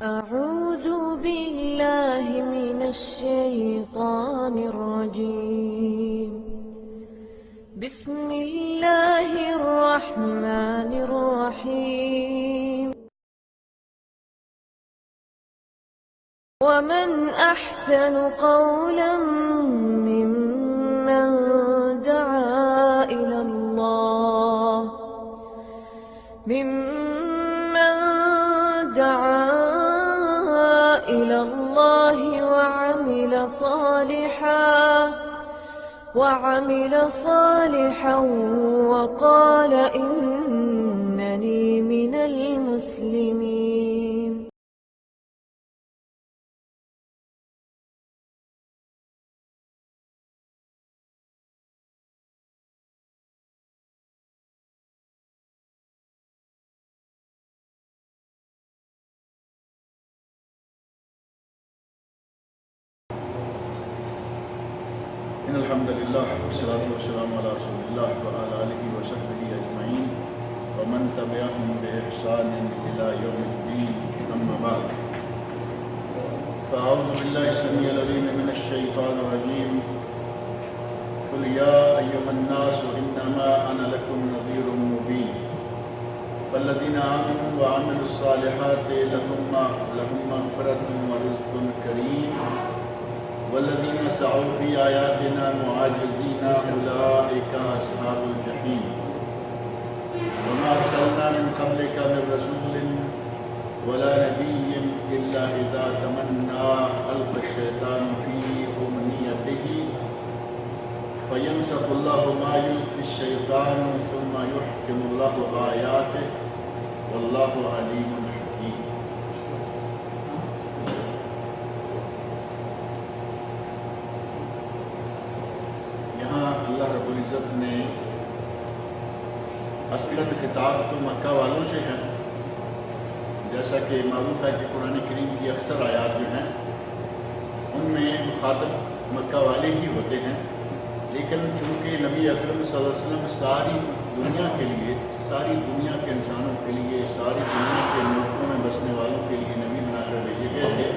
أعوذ بالله من الشيطان الرجيم. بسم الله الرحمن الرحيم. ومن أحسن قولا ممن دعا إلى الله وعمل صالحا وقال إنني من المسلمين. إن الحمد لله والصلاة والسلام على رسول الله وعلى آله وصحبه أجمعين ومن تبعهم بإحسان إلى يوم الدين. أما بعد، فأعوذ بالله السميع العليم من الشيطان الرجيم. قل يا أيها الناس إنما أنا لكم نذير مبين. فالذين آمنوا وعملوا الصالحات لهم مغفرة ورزق كريم. والذين سعوا في آياتنا معاجزين أولئك أصحاب الجحيم. وما أرسلنا من قبلك من رسول ولا نبي إلا إذا تمنى ألقى الشيطان في أمنيته فينسخ الله ما يلقي الشيطان ثم يحكم الله آياته والله عليم حكيم. اللہ رب العزت نے اصلت خطاب تو مکہ والوں سے ہے، جیسا کہ معروف ہے کہ قرآن کریم کی اکثر آیات جو ہیں ان میں مخاطب مکہ والے ہی ہوتے ہیں، لیکن چونکہ نبی اکرم صلی اللہ علیہ وسلم ساری دنیا کے لیے، ساری دنیا کے انسانوں کے لیے، ساری دنیا کے ملکوں میں بسنے والوں کے لیے نبی بنا کر بھیجے گئے تھے،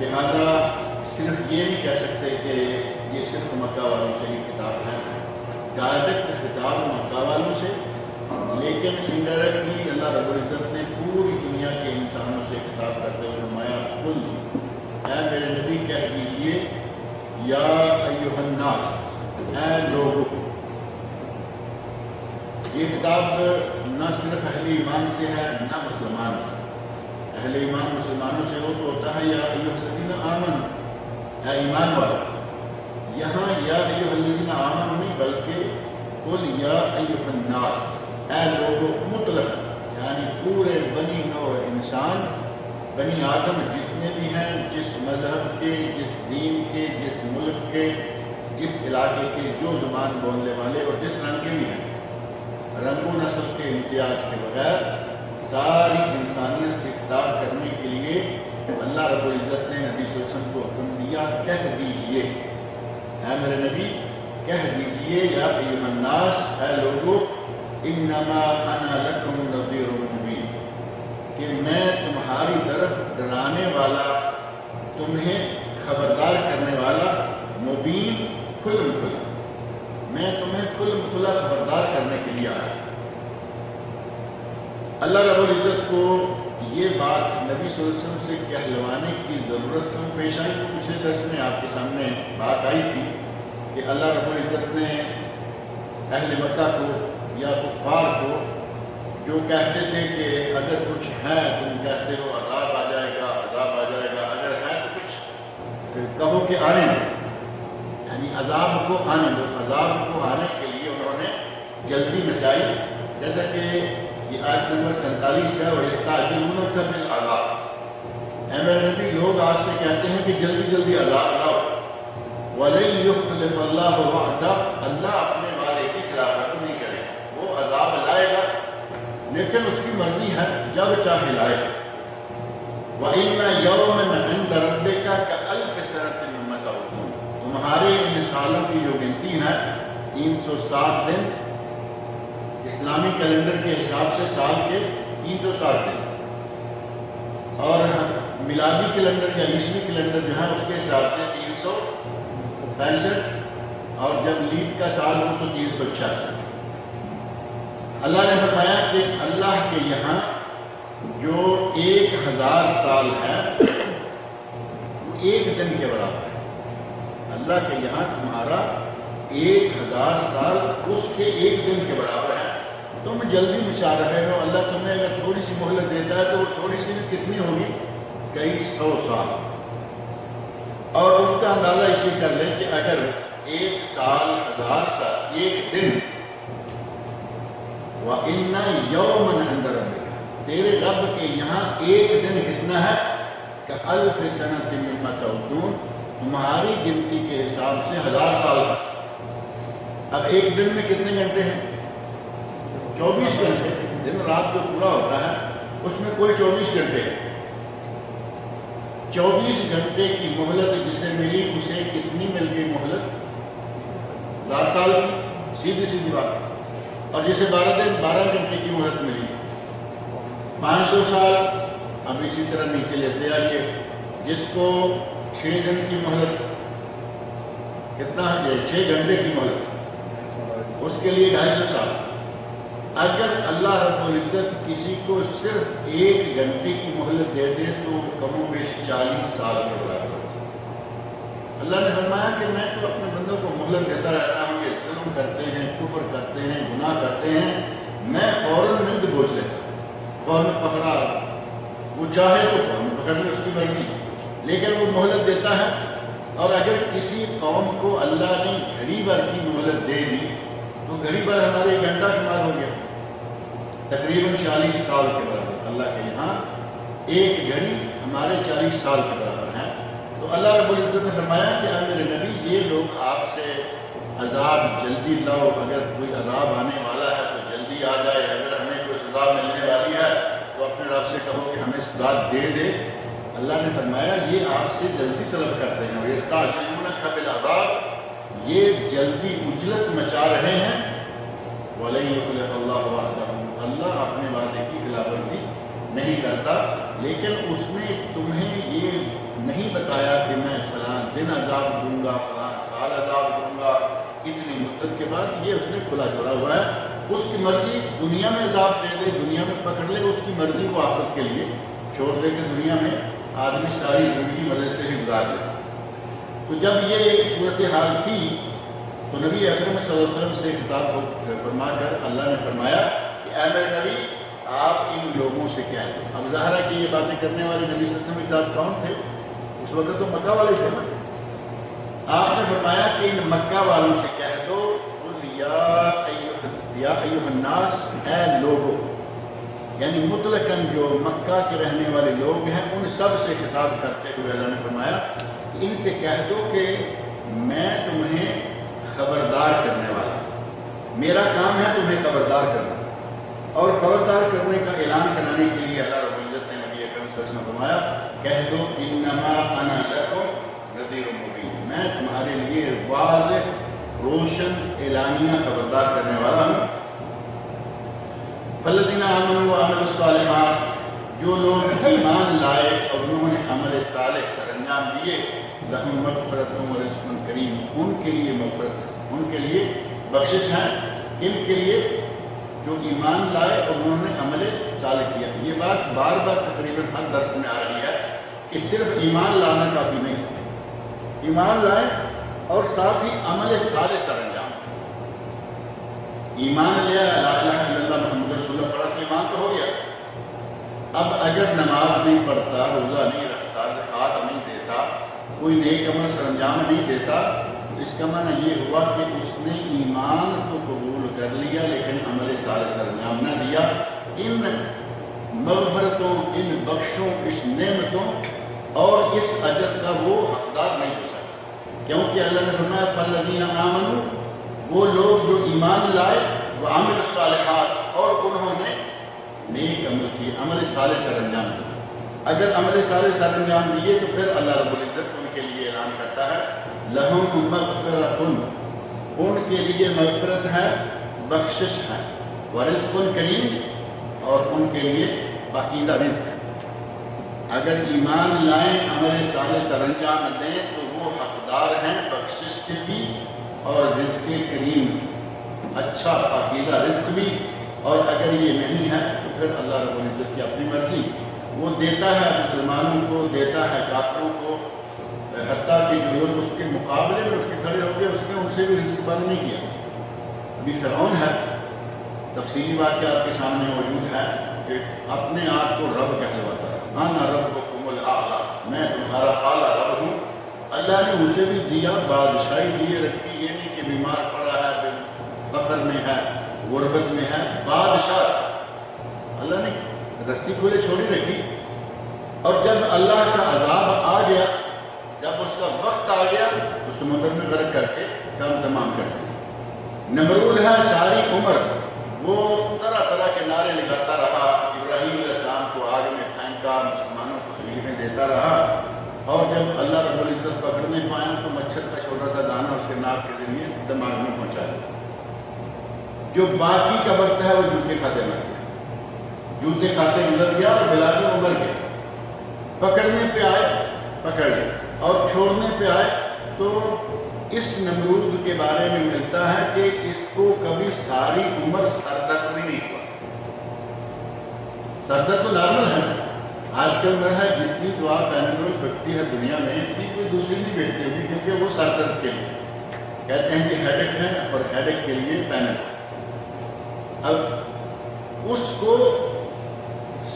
لہذا صرف یہ نہیں کہہ سکتے کہ یہ صرف مکہ والوں سے ہی خطاب ہے. ڈائریکٹ خطاب مکہ والوں سے، لیکن انڈائریکٹلی اللہ رب العزت نے پوری دنیا کے انسانوں سے خطاب کرتے ہوئے فرمایا قل، اے میرے نبی کہہ دیجئے، یا ایھا الناس، اے لوگو. یہ خطاب نہ صرف اہل ایمان سے ہے نہ مسلمان سے. اہل ایمان مسلمانوں سے ہو تو ہوتا ہے یا ایھا الذین آمنوا، اے ایمان والے. یہاں یا ایھا الذین آمنوا نہیں بلکہ قل یا ایھا الناس، اے لوگو مطلق، یعنی پورے بنی نوع انسان، بنی آدم جتنے بھی ہیں، جس مذہب کے، جس دین کے، جس ملک کے، جس علاقے کے، جو زبان بولنے والے اور جس رنگ کے بھی ہیں، رنگ و نسل کے امتیاز کے بغیر ساری انسانیت سے خطاب کرنے کے لیے اللہ رب العزت نے نبی صلی اللہ علیہ وسلم کو حکم دیا، کہہ دیجئے، اے میرے نبی کہہ دیجئے، یا ایھا الناس، اے لوگو، انما انا لکم نذیر مبین، کہ میں تمہاری طرف ڈرانے والا، تمہیں خبردار کرنے والا، مبین، کھلم کھلا، میں تمہیں کھلم کھلا خبردار کرنے کے لیے آیا. اللہ رب العزت کو یہ بات نبی صلی اللہ علیہ وسلم سے کہلوانے کی ضرورت کیوں پیش آئی؟ تو پچھلے درس میں آپ کے سامنے بات آئی تھی کہ اللہ رب العزت نے اہل مکہ کو یا کفار کو جو کہتے تھے کہ اگر کچھ ہے تم کہتے ہو عذاب آ جائے گا، عذاب آ جائے گا، اگر ہے تو کچھ کہو کہ آنے دو، یعنی عذاب کو آنے دو. عذاب کو آنے کے لیے انہوں نے جلدی مچائی، جیسا کہ یہ آیت نمبر 47 ہے، وَيَسْتَعْجِلُونَكَ بِالْعَذَابِ. اے میرے نبی، لوگ آپ سے کہتے ہیں کہ جلدی جلدی عذاب لاؤ. وَلَن يُخْلِفَ اللَّهُ وَعْدَهُ، اللہ اپنے وعدے کی خلافت نہیں کرے گا. وہ عذاب لائے گا لیکن اس کی مرضی ہے، جب چاہے لائے گا. وَإِنَّ يَوْمًا عِندَ رَبِّكَ كَأَلْفِ سَنَةٍ مِّمَّا تَعُدُّونَ، تمہارے ان سالوں کی جو گنتی ہے 360 دن، اسلامی کیلنڈر کے حساب سے سال کے 360 دن. میلادی کیلنڈر یا عیسوی کیلنڈر جو ہے اس کے حساب سے 365، اور جب لیپ کا سال ہو تو 366۔ اللہ نے فرمایا کہ اللہ کے یہاں جو 1000 سال ہے وہ ایک دن کے برابر ہے۔ اللہ کے یہاں تمہارا 1000 سال اس کے ایک دن کے برابر ہے۔ تم جلدی مچا رہے ہو، اللہ تمہیں اگر تھوڑی سی مہلت دیتا ہے تو وہ تھوڑی سی کتنی ہوگی؟ کئی 100 سال۔ اور اس کا اندازہ اسی کر لیں کہ اگر 1 سال 1000 سال ایک دن، وَإِنَّ يَوْمًا عِندَ رَبِّكَ، تیرے رب کے یہاں ایک دن کتنا ہے؟ كَأَلْفِ سَنَةٍ مِّمَّا تَعُدُّونَ، تمہاری گنتی کے حساب سے 1000 سال ہے۔ اب ایک دن میں کتنے گھنٹے ہیں؟ 24 گھنٹے۔ دن رات جو پورا ہوتا ہے اس میں کوئی 24 گھنٹے ہیں۔ 24 گھنٹے کی مہلت جسے ملی اسے کتنی مل گئی مہلت؟ 1000 سال کی، سیدھی سیدھی بات۔ اور جسے 12 گھنٹے کی مہلت ملی 500 سال۔ اب اسی طرح نیچے لیتے آئیے، جس کو 6 دن کی مہلت کتنا ہے؟ 6 گھنٹے کی مہلت، اس کے لیے 250 سال۔ اگر اللہ رب العزت کسی کو صرف 1 گھنٹے کی مہلت دے دے تو کم و بیش 40 سال کے برابر ہوتا ہے۔ اللہ نے فرمایا کہ میں تو اپنے بندوں کو مہلت دیتا رہتا ہوں، یہ ظلم کرتے ہیں، کفر کرتے ہیں، گناہ کرتے ہیں، میں فوراً نند بوجھ لیتا ہوں، فوراً پکڑا، وہ چاہے تو فوراً پکڑ لے، اس کی مرضی، لیکن وہ مہلت دیتا ہے۔ اور اگر کسی قوم کو اللہ نے گھڑی بھر کی مہلت دے دی تو گھڑی بھر ہمارے 1 گھنٹہ شمار ہو گیا، تقریباً 40 سال کے برابر۔ اللہ کے یہاں ایک گھڑی ہمارے 40 سال کے برابر ہے۔ تو اللہ رب العزت نے فرمایا کہ اے میرے نبی، یہ لوگ آپ سے عذاب جلدی لاؤ، اگر کوئی عذاب آنے والا ہے تو جلدی آ جائے، اگر ہمیں کوئی سزا ملنے والی ہے تو اپنے رب سے کہو کہ ہمیں سزا دے دے۔ اللہ نے فرمایا یہ آپ سے جلدی طلب کرتے ہیں، وَيَسْتَعْجِلُونَكَ بِالْعَذَابِ، یہ جلدی عجلت مچا رہے ہیں، وَلَن يُخْلِفَ اللَّهُ وَعْدَهُ، اللہ اپنے وعدے کی خلاف ورزی نہیں کرتا۔ لیکن اس نے تمہیں یہ نہیں بتایا کہ میں فلاں دن عذاب دوں گا، فلاں سال عذاب دوں گا، اتنی مدت کے بعد، یہ اس نے کھلا چھوڑا ہوا ہے۔ اس کی مرضی دنیا میں عذاب دے دے، دنیا میں پکڑ لے، اس کی مرضی کو آخرت کے لیے چھوڑ دے کہ دنیا میں آدمی ساری زندگی مزے سے ہی گزار لے۔ تو جب یہ صورتحال تھی تو نبی اکرم صلی اللہ علیہ وسلم سے خطاب فرما کر اللہ نے فرمایا کہ اے میرے نبی، آپ ان لوگوں سے کہہ دو۔ اب ظاہر ہے کہ یہ باتیں کرنے والے نبی صلی اللہ علیہ وسلم کے ساتھ کون تھے؟ اس وقت تو مکہ والے تھے نا۔ آپ نے فرمایا کہ ان مکہ والوں سے کہہ دو، قل یا ایھا الناس، اے لوگو، یعنی مطلقاً جو مکہ کے رہنے والے لوگ ہیں ان سب سے خطاب کرتے ہوئے اللہ نے فرمایا کہ ان سے کہہ دو کہ میں تمہیں خبردار کرنے والا ہوں، میرا کام ہے تمہیں خبردار کرنا، اور خبردار کرنے کا اعلان کرانے کے لیے اللہ رب العزت نے نبی اکرم صلی اللہ علیہ وسلم نے فرمایا کہہ دو انما انا لکم نذیر مبین، میں تمہارے لیے واضح روشن اعلانیہ خبردار کرنے والا ہوں۔ فالذین آمنوا وعملوا الصالحات، جو لوگ ایمان لائے اور انہوں نے عمل صالح سر انجام دیے، لہم مغفرۃ ورزق کریم، ان کے لیے مغفرت، ان کے لیے بخشش ہے۔ ان کے لیے جو ایمان لائے اور انہوں نے عمل صالح کیا۔ یہ بات بار بار تقریباً ہر درس میں آ رہی ہے کہ صرف ایمان لانا کافی نہیں، ایمان لائے اور ساتھ ہی عمل صالح سر انجام۔ ایمان لیا لا الہ الا اللہ محمد رسول اللہ پڑھا تو ایمان تو ہو گیا۔ اب اگر نماز نہیں پڑھتا، روزہ نہیں رکھتا، زکوٰۃ نہیں دیتا، کوئی نیک عمل سر انجام نہیں دیتا، تو اس کا معنی یہ ہوا کہ اس نے ایمان تو قبول کر لیا لیکن عمل صالح سر انجام نہ دیا۔ ان مغفرتوں، ان بخشوں، اس نعمتوں اور اس اجر کا وہ حقدار نہیں ہو سکتا، کیونکہ اللہ نے فرمایا فالذین آمنوا، وہ لوگ جو ایمان لائے، وعملوا الصالحات، اور انہوں نے نیک عمل کیے، عمل صالح سر انجام دیا۔ اگر عمل صالح سر انجام دیے تو پھر اللہ رب العزت ان کے لیے اعلان کرتا ہے لہم مغفرۃ، ان کے لیے مغفرت ہے، بخشش ہے، ورزق کریم، اور ان کے لیے پاکیزہ رزق ہے۔ اگر ایمان لائیں عمل صالح سر انجام دیں تو وہ حقدار ہیں بخشش کے بھی اور رزق کریم، اچھا پاکیزہ رزق بھی، اور اگر یہ نہیں ہے تو پھر اللہ رب العزت کی اپنی مرضی، وہ دیتا ہے مسلمانوں کو، دیتا ہے کافروں کو، حتیٰ کہ جو لوگ اس کے مقابلے میں اٹھ کے کھڑے ہو گئے اس نے ان سے بھی رزق بند نہیں کیا۔ ابھی فرعون ہے، تفصیلی واقعہ آپ کے سامنے موجود ہے کہ اپنے آپ کو رب کہلواتا ہے، انا ربکم الاعلی، میں تمہارا اعلیٰ رب ہوں۔ اللہ نے اسے بھی دیا، بادشاہی دیے رکھی، یہ نہیں کہ بیمار پڑا ہے، فقر میں ہے، غربت میں ہے، بادشاہ۔ اللہ نے رسی کھلے چھوڑی رکھی، اور جب اللہ کا عذاب آ گیا، جب اس کا وقت آ گیا تو سمندر میں غرق کر کے کام تمام کر دیا۔ نمرود ہے ساری عمر وہ طرح طرح کے نعرے لگاتا رہا، ابراہیم علیہ السلام کو آگ میں پھینکا، مسلمانوں کو تکلیفیں دیتا رہا، اور جب اللہ رب العزت پکڑنے پایا تو مچھر کا چھوٹا سا دانہ اس کے ناک کے ذریعے دماغ میں پہنچایا۔ جو باقی کا وقت ہے وہ جوتے کھاتے مر گیا، جوتے کھاتے گزر گیا، اور بلاخر وہ مر گیا۔ پکڑنے پہ آئے پکڑ لے، اور چھوڑنے پہ آئے تو اس نمرود کے بارے میں ملتا ہے کہ اس کو کبھی ساری عمر سر درد بھی نہیں ہوا۔ سر درد تو نارمل ہے، آج کل میں ہے جتنی دعا پیناڈول بکتی ہے دنیا میں اتنی کوئی دوسری نہیں بیٹھتی ہوگی، کیونکہ وہ سر درد کے لیے کہتے ہیں کہ ہیڈک ہے، اور ہیڈک کے لیے پیناڈول۔ اب اس کو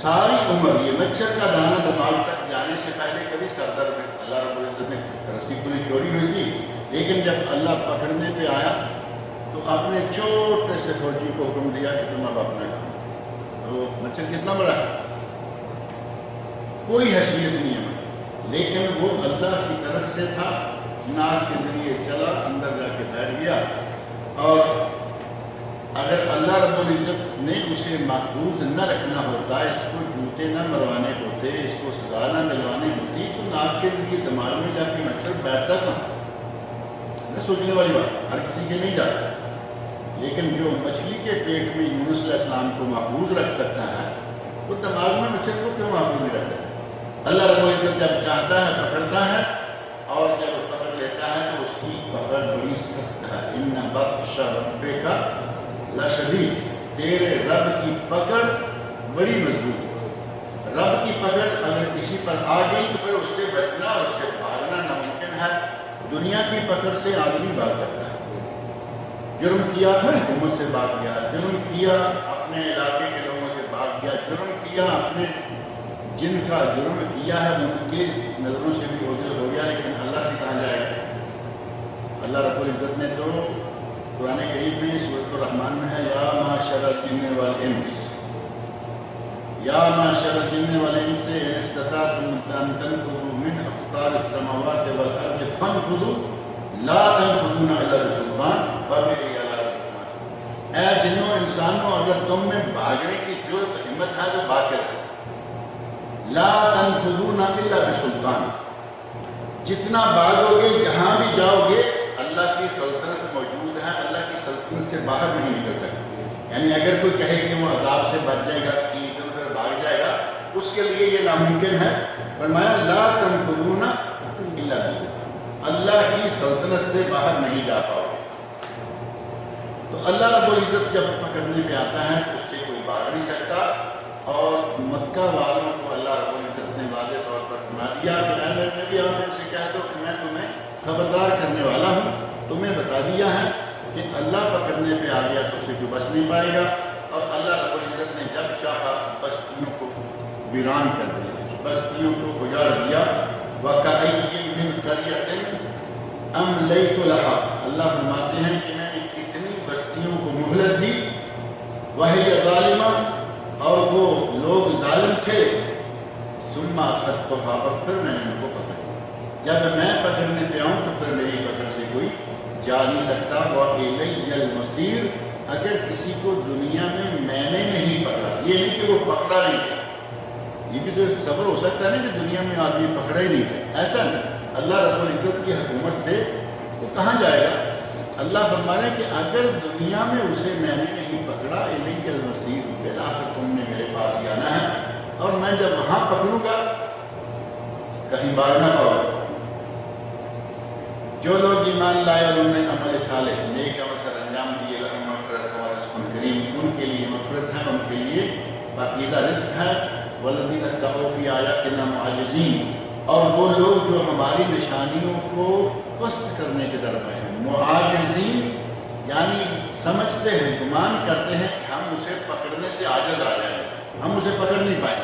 ساری عمر یہ مچھر کا دانہ دماغ تک جانے سے پہلے کبھی سر درد میں اللہ رب العزت نے رسی کھلی چھوڑی ہوئی تھی، لیکن جب اللہ پکڑنے پہ آیا تو اپنے چھوٹے سے فوجی کو حکم دیا کہ تم اب اپنا کام۔ تو مچھر کتنا بڑا ہے، کوئی حیثیت نہیں ہے، لیکن وہ اللہ کی طرف سے تھا، ناک کے ذریعے چلا، اندر جا کے بیٹھ گیا، اور اگر اللہ رب العزت نے اسے محفوظ نہ رکھنا ہوتا، اس کو جوتے نہ مروانے ہوتے، اس کو سزا نہ ملوانی ہوتی، تو ناک کے ذریعے دماغ میں جا کے مچھر بیٹھتا تھا۔ سوچنے والی بات، ہر کسی کے نہیں جاتا، لیکن جو مچھلی کے پیٹ میں یونس علیہ السلام کو محفوظ رکھ سکتا ہے وہ دماغ میں مچھر کو کیوں محفوظ نہیں رکھ سکتا؟ اللہ رب العزت جب چاہتا ہے پکڑتا ہے، اور جب پکڑ لیتا ہے تو اس کی پکڑ بڑی سخت ہے۔ ان بطش ربک لشدید، تیرے رب کی پکڑ بڑی مضبوط ہے۔ رب کی پکڑ اگر کسی پر آ گئی تو پھر اس سے بچنا اور اس سے بھاگنا ناممکن ہے۔ دنیا کی پکڑ سے آدمی بھاگ سکتا ہے، جرم کیا حکومت سے بھاگ گیا، جرم کیا اپنے علاقے کے لوگوں سے بھاگ گیا، جرم کیا اپنے جن کا جرم کیا ہے ان کے نظروں سے بھی اوجھل ہو گیا، لیکن اللہ سے کہاں جائے گا؟ اللہ رب العزت نے تو قرآن کریم میں سورۃ الرحمن میں ہے، یا معشر الجن والانس، یا معشر الجن والانس ان استطعتم ان تنفذوا من اقطار السماوات والارض فانفذوا لا تنفذون الا بسلطان فبأي آلاء ربكما۔ اے جنوں انسانوں، اگر تم میں بھاگنے کی جرأت ہمت ہے تو بھاگ کے رہو، لا تنفذون الا بسلطان، جتنا بھاگو گے جہاں بھی جاؤ گے اللہ کی سلطنت موجود ہے، اللہ کی سلطنت سے باہر نہیں نکل سکتے۔ یعنی اگر کوئی کہے کہ وہ عذاب سے بچ جائے گا، کہ ادھر ادھر بھاگ جائے گا، اس کے لیے یہ ناممکن ہے۔ فرمایا لا تنفذون الا بسلطان، اللہ کی سلطنت سے باہر نہیں جا پاؤ گے۔ تو اللہ رب العزت جب پکڑنے پہ آتا ہے اس سے کوئی بھاگ نہیں سکتا، اور مکہ والوں کو اللہ رب العزت نے واضح طور پر فرما دیا کہ اے میرے نبی، آپ ان سے کہہ دو کہ میں تمہیں خبردار کرنے والا ہوں، تمہیں بتا دیا ہے کہ اللہ پکڑنے پہ آ گیا تو اسے کوئی بچ نہیں پائے گا، اور اللہ رب العزت نے جب چاہا بستیوں کو ویران کر دیا، بستیوں کو اجاڑ دیا۔ وَكَأَيٍّ مِّن قَرْيَةٍ أَمْلَيْتُ لَهَا، اللہ فرماتے ہیں کہ میں نے کتنی بستیوں کو مہلت دی، وَهِيَ ظَالِمَةٌ، اور وہ لوگ ظالم تھے، ثُمَّ أَخَذْتُهَا، اور پھر میں نے ان کو پکڑا۔ جب میں پکڑنے پہ آؤں تو پھر میری پکڑ سے کوئی جا نہیں سکتا۔ وَإِلَيَّ الْمَصِيرُ، اگر کسی کو دنیا میں نے نہیں پکڑا، یہ نہیں کہ وہ پکڑا نہیں تھا، یہ بھی تو صبر ہو سکتا ہے نا کہ دنیا میں آدمی پکڑا ہی نہیں تھا، ایسا نہیں۔ اللہ رب العزت کی حکومت سے وہ کہاں جائے گا؟ اللہ فرمانے کہ اگر دنیا میں اسے میں نے نہیں پکڑا، إِلَيَّ الْمَصِيرُ، بالآخر تم نے میرے پاس ہی آنا ہے، اور میں جب وہاں پکڑوں گا کہیں باغ نہ پاؤ۔ جو لوگ ایمان لائے اور انہوں نے عمل صالح نیک عمل سر انجام دیے، لہم مغفرت و رزق کریم، ان کے لیے مغفرت ہے، ان کے لیے پاکیزہ رزق ہے۔ والذین سعوا فی آیاتنا معاجزین، اور وہ لوگ جو ہماری نشانیوں کو پست کرنے کے درمیان ہیں، معاجزین یعنی سمجھتے ہیں، گمان کرتے ہیں کہ ہم اسے پکڑنے سے عاجز آ جائیں، ہم اسے پکڑ نہیں پائیں۔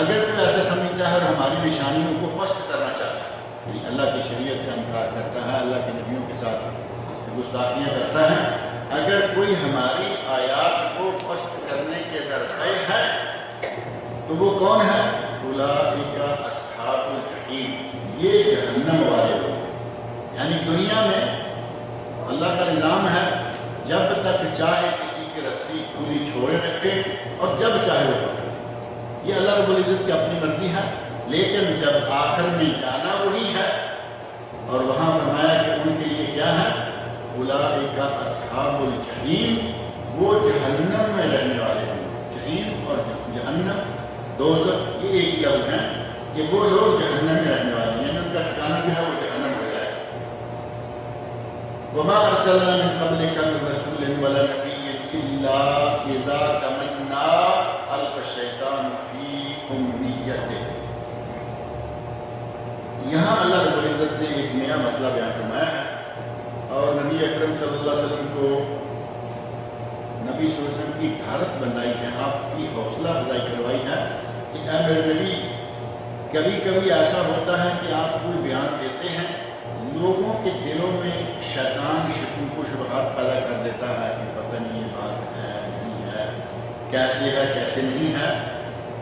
اگر کوئی ایسا سمجھتا ہے اور ہماری نشانیوں کو پست کرنا چاہتا ہے، یعنی اللہ کی شریعت کا انکار کرتا ہے، اللہ کے نبیوں کے ساتھ گستاخیاں کرتا ہے، اگر کوئی ہماری آیات کو پست کرنے کے درپے ہے تو وہ کون ہے؟ اولئک اصحاب الجحیم، یہ جہنم والے لوگ۔ یعنی دنیا میں اللہ کا نظام ہے، جب تک چاہے کسی کی رسی کھلی چھوڑے رکھے اور جب چاہے وہ پکڑے، یہ اللہ رب العزت کی اپنی مرضی ہے، لیکن جب آخر میں جانا وہی ہے۔ اور وہاں فرمایا کہ ان کے لیے کیا ہے؟ اولئک اصحاب الجحیم، وہ جہنم میں رہنے والے ہیں۔ جحیم اور جہنم، دوزخ، یہ ایک لفظ ہے کہ وہ لوگ جہنم میں رہنے والے ہیں، ان کا ٹھکانہ جو ہے وہ جہنم ہو جائے۔ وما ارسلنا من قبلک من رسول ولا نبی الا اذا تمنى القى الشیطان فی امنیتہ۔ یہاں اللہ رب العزت نے ایک نیا مسئلہ بیان فرمایا ہے، اور نبی اکرم صلی اللہ علیہ وسلم کو نبی صلی اللہ علیہ وسلم کی ڈھارس بندائی ہے، آپ کی حوصلہ افزائی کروائی ہے کہ اے میرے نبی، کبھی کبھی ایسا ہوتا ہے کہ آپ کوئی بیان دیتے ہیں، لوگوں کے دلوں میں شیطان شکوک و شبہات پیدا کر دیتا ہے کہ پتہ نہیں یہ بات ہے نہیں ہے، کیسے ہے کیسے نہیں ہے۔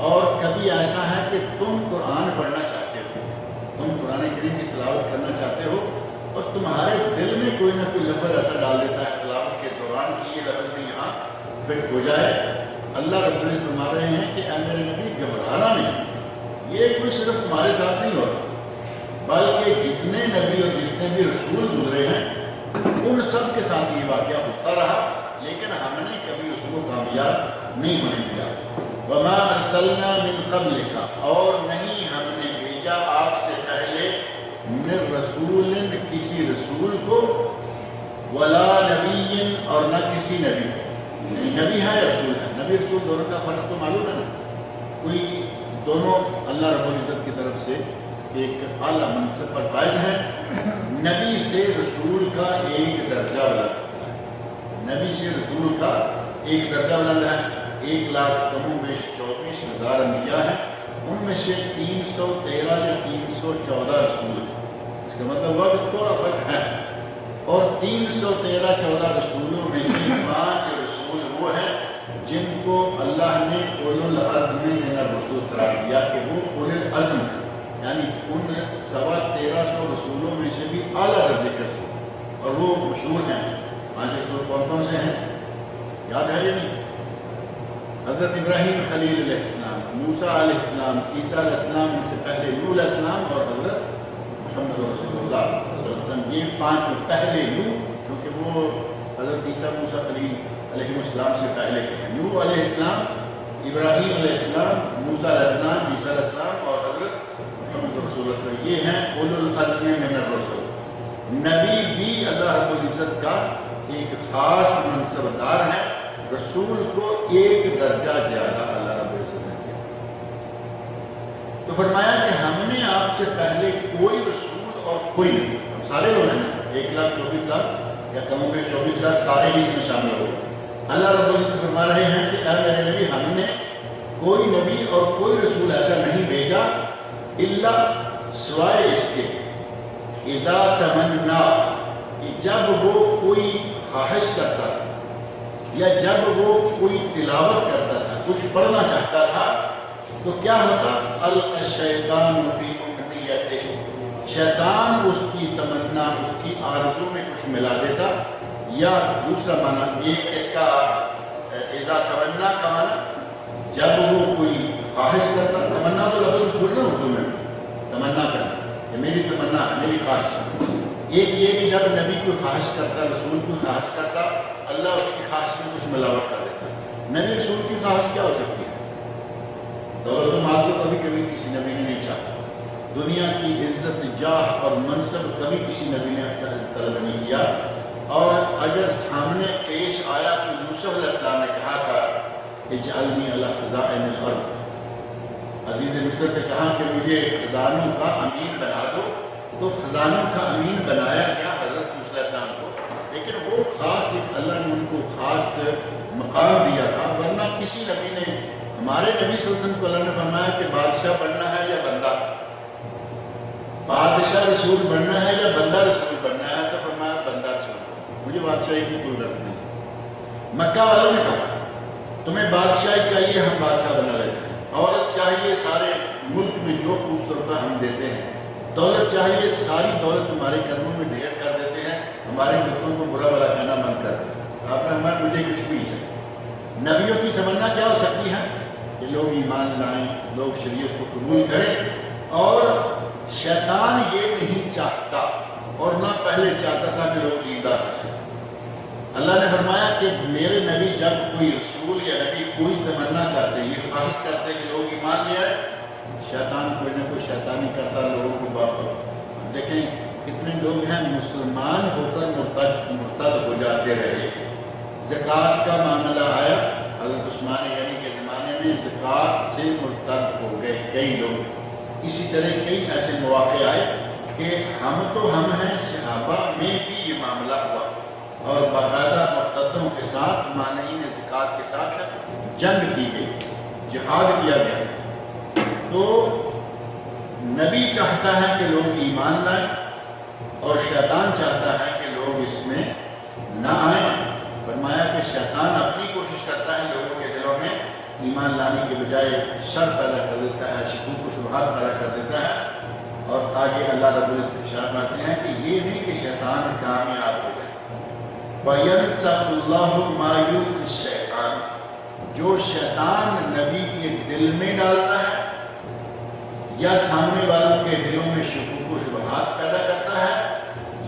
اور کبھی ایسا ہے کہ تم قرآن پڑھنا چاہتے ہو، تم قرآن کریم کی تلاوت کرنا چاہتے ہو، اور تمہارے دل میں کوئی نہ کوئی لفظ ایسا ڈال دیتا ہے تلاوت کے دوران کہ یہ لفظ بھی یہاں فٹ ہو جائے۔ اللہ رب العزت فرما رہے ہیں کہ اے میرے نبی، گھبرانا نہیں، یہ کوئی صرف تمہارے ساتھ نہیں ہو رہا، بلکہ جتنے نبی اور جتنے بھی رسول گزرے ہیں ان سب کے ساتھ یہ واقعہ ہوتا رہا، لیکن ہم نے کبھی اس کو کامیاب نہیں ہونے دیا۔ وما ارسلنا من قبلک، اور نہیں ہم نے بھیجا آپ سے پہلے، من رسول، کسی رسول کو، ولا نبی، اور نہ کسی نبی کو۔ یعنی نبی ہے یا رسول ہے، نبی رسول دونوں کا فرق تو معلوم ہے نا، کوئی دونوں اللہ رب العزت کی طرف سے ایک اعلیٰ منصب پر فائز ہے۔ نبی سے رسول کا ایک درجہ بلند ہے، نبی سے رسول کا ایک درجہ بلند ہے۔ 1,24,000 انبیاء ہیں، ان میں سے 313 یا 314 رسول ہیں، اس کا مطلب ہوا کہ تھوڑا فرق ہے۔ اور 313-14 رسولوں میں سے 5 رسول وہ ہیں جن کو اللہ نے اولو العزم من الرسول قرار دیا کہ وہ اولو العزم ہیں، یعنی ان 1350 رسولوں میں سے بھی اعلیٰ درجے کے رسول، اور وہ مشہور ہیں۔ 5 رسول کون کون سے ہیں یاد ہے یا نہیں؟ حضرت ابراہیم خلیل علیہ السلام، موسیٰ علیہ السلام، عیسیٰ علیہ السلام، ان سے پہلے نوح علیہ السلام، اور حضرت محمد رسول اللہ صلی اللہ علیہ وسلم۔ یہ 5 پہلے نوح، کیونکہ وہ حضرت عیسیٰ موسیٰ خلیل علیہ السلام سے پہلے کے ہیں۔ نوح علیہ السلام، ابراہیم علیہ السلام، موسیٰ علیہ السلام، عیسیٰ علیہ السلام، اور حضرت محمد رسول اللہ صلی اللہ علیہ وسلم، یہ ہیں اولو العزم من الرسل۔ نبی بھی اللہ رب العزت کا ایک خاص منصب دار ہے، رسول کو ایک درجہ زیادہ اللہ رب العزت نے دیا۔ تو فرمایا کہ ہم نے آپ سے پہلے کوئی رسول اور کوئی نبی، ہم سارے لوگ ہیں، 1,24,000 یا کم و بیش 24,000 سارے بھی اس میں شامل ہو گئے۔ اللہ رب العزت فرما رہے ہیں کہ اے میرے نبی، ہم نے کوئی نبی اور کوئی رسول ایسا نہیں بھیجا الا سوائے اس کے اذا تمنا، کہ جب وہ کوئی خواہش کرتا تھا یا جب وہ کوئی تلاوت کرتا تھا، کچھ پڑھنا چاہتا تھا، تو کیا ہوتا؟ القى الشیطان فی امنیتہ، شیطان اس کی تمنا، اس کی آرزو میں کچھ ملا دیتا۔ یا دوسرا معنی ایک اس کا اذا تمنا کا معنی جب وہ کوئی خواہش کرتا، تمنا تو لفظ چھوڑنا اردو میں، تمنا کرنا کہ میری تمنا ہے، میری خواہش ہے۔ ایک یہ کہ جب نبی کوئی خواہش کرتا، رسول کوئی خواہش کرتا، اللہ اس کی خواہش میں کچھ ملاوٹ کر دیتا۔ نبی رسول کی خواہش کیا ہو سکتی ہے؟ دولت و مال تو کبھی کبھی کسی نبی نے نہیں چاہا، دنیا کی عزت جاہ اور منصب کبھی کسی نبی نے طلب نہیں کیا، اور اگر سامنے پیش آیا تو یوسف علیہ السلام نے کہا تھا اجعلنی علی خزائن الارض، عزیز مصر سے کہا کہ مجھے خزانوں کا امین بنا دو، تو خزانوں کا امین بنایا گیا حضرت موسیٰ علیہ السلام کو، لیکن وہ خاص ایک اللہ نے ان کو خاص مقام دیا تھا، ورنہ کسی نبی نے، ہمارے نبی صلی اللہ علیہ وسلم کو اللہ نے فرمایا کہ بادشاہ بننا ہے یا بندہ، بادشاہ رسول بننا ہے یا بندہ رسول بننا ہے، تو فرمایا بندہ رسول، مجھے بادشاہی کی کوئی غرض نہیں۔ مکہ والوں نے کہا تمہیں بادشاہی چاہیے، ہم بادشاہ بنا لیتے ہیں، عورت چاہیے سارے ملک میں جو خوبصورت ہم دیتے ہیں، دولت چاہیے ساری دولت تمہارے قدموں میں ڈھیر کر دیتے ہیں، ہمارے بتوں کو برا بھلا کہنا بند کر دیتے ہیں۔ آپ نے ہمارا مجھے کچھ بھی چاہیے۔ نبیوں کی تمنا کیا ہو سکتی ہے کہ لوگ ایمان لائیں، لوگ شریعت کو قبول کریں، اور شیطان یہ نہیں چاہتا، اور نہ پہلے چاہتا تھا کہ لوگ ایمان لائیں۔ اللہ نے فرمایا کہ میرے نبی جب کوئی رسول یا نبی کوئی تمنا کرتے، یہ خواہش کرتے کہ لوگ ایمان لے آئے، شیطان کوئی نہ کوئی شیطانی کرتا لوگوں کو واپس۔ دیکھیں کتنے لوگ ہیں مسلمان ہو کر مرتد ہو جاتے رہے۔ زکوٰۃ کا معاملہ آیا، حضرت عثمان غنی کے زمانے میں زکوٰۃ سے مرتد ہو گئے کئی لوگ۔ اسی طرح کئی ایسے مواقع آئے کہ ہم ہیں، صحابہ میں بھی یہ معاملہ ہوا، اور باقاعدہ مرتدوں کے ساتھ، مانعین زکوٰۃ کے ساتھ جنگ کی گئی، جہاد کیا گیا۔ تو نبی چاہتا ہے کہ لوگ ایمان لائیں، اور شیطان چاہتا ہے کہ لوگ اس میں نہ آئیں۔ فرمایا کہ شیطان اپنی کوشش کرتا ہے لوگوں کے دلوں میں ایمان لانے کے بجائے شر پیدا کر دیتا ہے، شکوک و شبہات پیدا کر دیتا ہے، اور آگے اللہ رب العزت ارشاد فرماتے ہیں کہ یہ نہیں کہ شیطان کامیاب ہو جائے۔ وَيَنْسَخُ اللَّهُ مَا يُلْقِي الشَّيْطَانُ، جو شیطان نبی کے دل میں ڈالتا ہے یا سامنے والوں کے دلوں میں شکوک و شبہات پیدا کرتا ہے،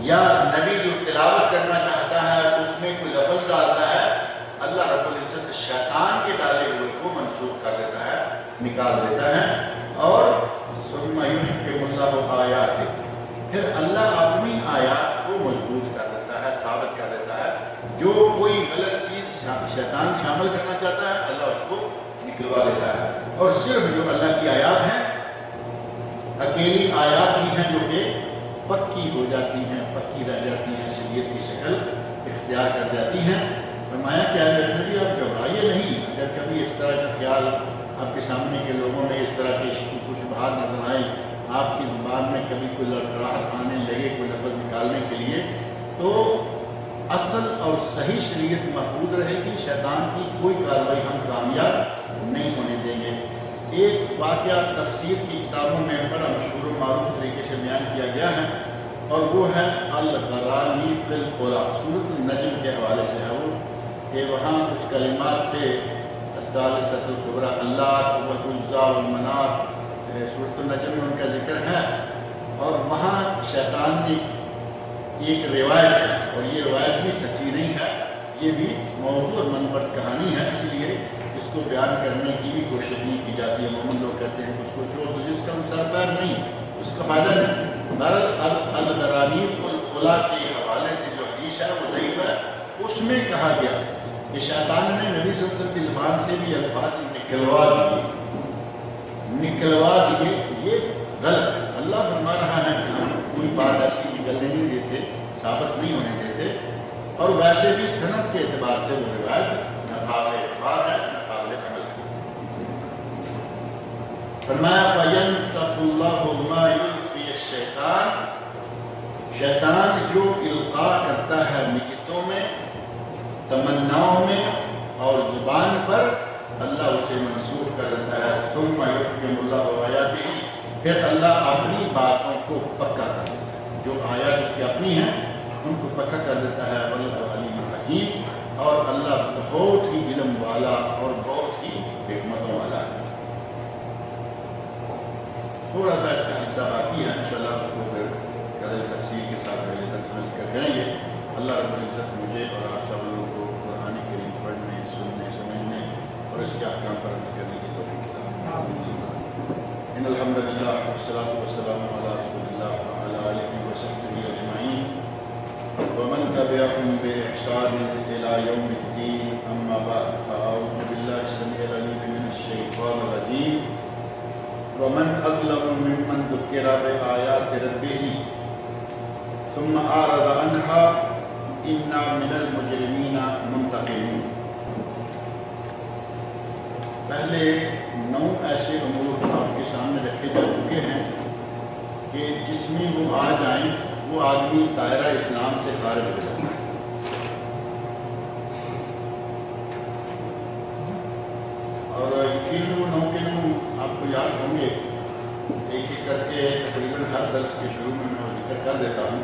یا نبی جو تلاوت کرنا چاہتا ہے اس میں کوئی لفظ ڈالتا ہے، اللہ رب العزت شیطان کے ڈالے ہوئے کو منسوخ کر دیتا ہے، نکال دیتا ہے، اور ثُمَّ يُحْكِمُ اللَّهُ آيَاتِهِ، پھر اللہ اپنی آیات کو مضبوط کر دیتا ہے، ثابت کر دیتا ہے۔ جو کوئی غلط چیز شیطان شامل کرنا چاہتا ہے اللہ اس کو نکلوا دیتا ہے، اور صرف جو اللہ کی آیات ہیں، اکیلی آیات ہی ہیں جو کہ پکی ہو جاتی ہیں، پکی رہ جاتی ہیں، شریعت کی شکل اختیار کر جاتی ہیں۔ فرمایا کہ نبی آپ گھبرائیے نہیں، اگر کبھی اس طرح کا خیال آپ کے سامنے کے لوگوں میں اس طرح کے شکوک و شبہات نظر آئے، آپ کی زبان میں کبھی کوئی لڑکھڑاہٹ آنے لگے کوئی لفظ نکالنے کے لیے، تو اصل اور صحیح شریعت محفوظ رہے گی، شیطان کی کوئی کارروائی ہم کامیاب نہیں ہونے دیں گے۔ ایک واقعہ تفسیر کی کتابوں میں بڑا مشہور و معروف طریقے سے بیان کیا گیا ہے، اور وہ ہے الغرانیق القلیٰ، سورۃ النجم کے حوالے سے ہے وہ، کہ وہاں کچھ کلمات تھے الثالثۃ الکبریٰ، اللہ والعزیٰ والمنات، سورۃ النجم میں ان کا ذکر ہے، اور وہاں شیطان نے ایک روایت ہے، اور یہ روایت بھی سچی نہیں ہے، یہ بھی موضوع اور منفرد کہانی ہے، اس لیے اس کو بیان کرنے کی بھی کوشش نہیں کی جاتی ہے۔ عموماً لوگ کہتے ہیں کہ اس کو چھوڑ دو، جس کا سر پیر نہیں اس کا فائدہ نہیں۔ بہرحال الغرانیق القلیٰ کے حوالے سے جو حدیث ہے وہ ضعیف ہے، اس میں کہا گیا کہ شیطان نے نبی صلی اللہ علیہ وسلم کی زبان سے بھی الفاظ نکلوا دیے، یہ غلط ہے۔ اللہ فرما رہا ہے کہ ہم کوئی بات ایسی نکلنے نہیں دیتے، ثابت نہیں ہونے دیتے، اور ویسے بھی سند کے اعتبار سے وہ روایت نہ قابل اعتبار ہے نہ قابل عمل ہے۔ فرمایا فَيَنْسَخُ اللَّهُ مَا يُلْقِي الشَّيْطَانُ، شیطان جو القاء کرتا ہے نیتوں میں، تمناؤں میں اور زبان پر، اللہ اسے منسوخ کر دیتا ہے۔ ثُمَّ يُحْكِمُ اللَّهُ آيَاتِهِ، پھر اللہ اپنی باتوں کو پکا کر دیتا ہے، جو آیات اس کی اپنی ہیں ان کو پکا کر دیتا ہے۔ وَاللَّهُ عَلِيمٌ حَكِيمٌ، اور اللہ بہت ہی علم والا اور بہت ہی حکمتوں والا ہے۔ تھوڑا سا اس کا حصہ باقی ہے، انشاءاللہ اس کو پھر قدر تفصیل کے ساتھ اگلے درس میں ذکر کریں گے۔ اللہ رب العزت مجھے اور آپ سب لوگوں کو قرآن کریم پڑھنے، سننے، سمجھنے اور اس کے احکام پر عمل کرنے کی توفیق عطا فرمائے۔ إن الحمد لله والصلاة والسلام على رسول الله وعلى آله وصحبه أجمعين ومن تبعهم بإحسان إلى يوم الدين أما بعد فأعوذ بالله السميع العليم من الشيطان الرجيم ومن أظلم ممن ذكر بآيات ربه ثم أعرض عنها إنا من المجرمين منتقمون. پہلے 9 ایسے امور آپ کے سامنے رکھے جا چکے ہیں کہ جس میں وہ آ جائیں وہ آدمی دائرہ اسلام سے خارج ہو جاتا ہے. اور یقیناً وہ 9 کے 9 آپ کو یاد ہوں گے. ایک ایک کر کے تقریباً ہر درس کے شروع میں وہ ذکر کر دیتا ہوں.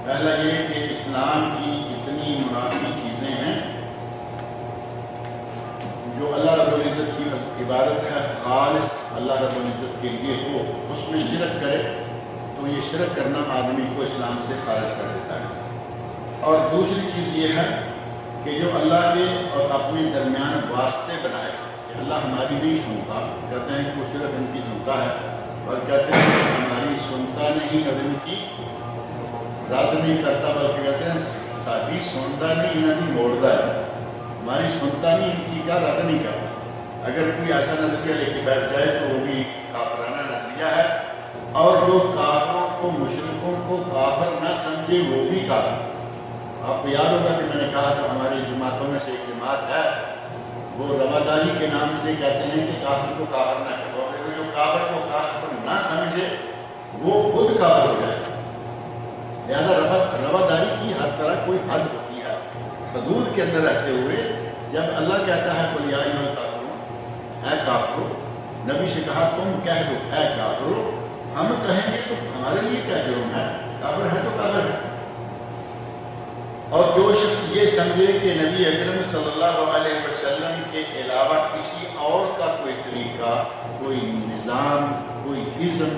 پہلا یہ کہ اسلام کی جتنی منافی چیزیں ہیں جو اللہ رب العزت کی عبادت ہے خالص اللہ رب العزت کے لیے ہو، اس میں شرک کرے تو یہ شرک کرنا آدمی کو اسلام سے خارج کر دیتا ہے. اور دوسری چیز یہ ہے کہ جو اللہ کے اور اپنے درمیان واسطے بنائے کہ اللہ ہماری نہیں سنتا، کہتے ہیں کہ وہ صرف ان کی سنتا ہے، اور کہتے ہیں کہ ہماری سنتا نہیں اور ان کی رد نہیں کرتا، بلکہ کہتے ہیں ساری سنتا نہیں انہوں نے موڑتا ہے، ہماری سنتا نہیں ان کی کا رد نہیں کرتا. اگر کوئی ایسا نظریہ لے کے بیٹھ جائے تو وہ بھی کافرانہ نظریہ ہے، اور جو کافروں کو مشرکوں کو کافر نہ سمجھے وہ بھی کافر. آپ کو یاد ہوگا کہ میں نے کہا کہ ہماری جماعتوں میں سے ایک جماعت ہے وہ رواداری کے نام سے کہتے ہیں کہ کافر کو کافر نہ کرو، جو کافر کو کافر نہ سمجھے وہ خود کافر ہو جائے. لہذا رواداری کی ہر طرح کوئی حد ہوتی ہے، حدود کے اندر رہتے ہوئے. جب اللہ کہتا ہے قل یا ایھا الکافرون، اے کافرو، نبی سے کہا تم کہہ دو اے کافرو، ہم کہیں گے تو ہمارے لیے کیا جرم ہے، کافر ہے تو کافر ہے. اور جو شخص یہ سمجھے کہ نبی اکرم صلی اللہ علیہ وسلم کے علاوہ کسی اور کا کوئی طریقہ، کوئی نظام، کوئی ازم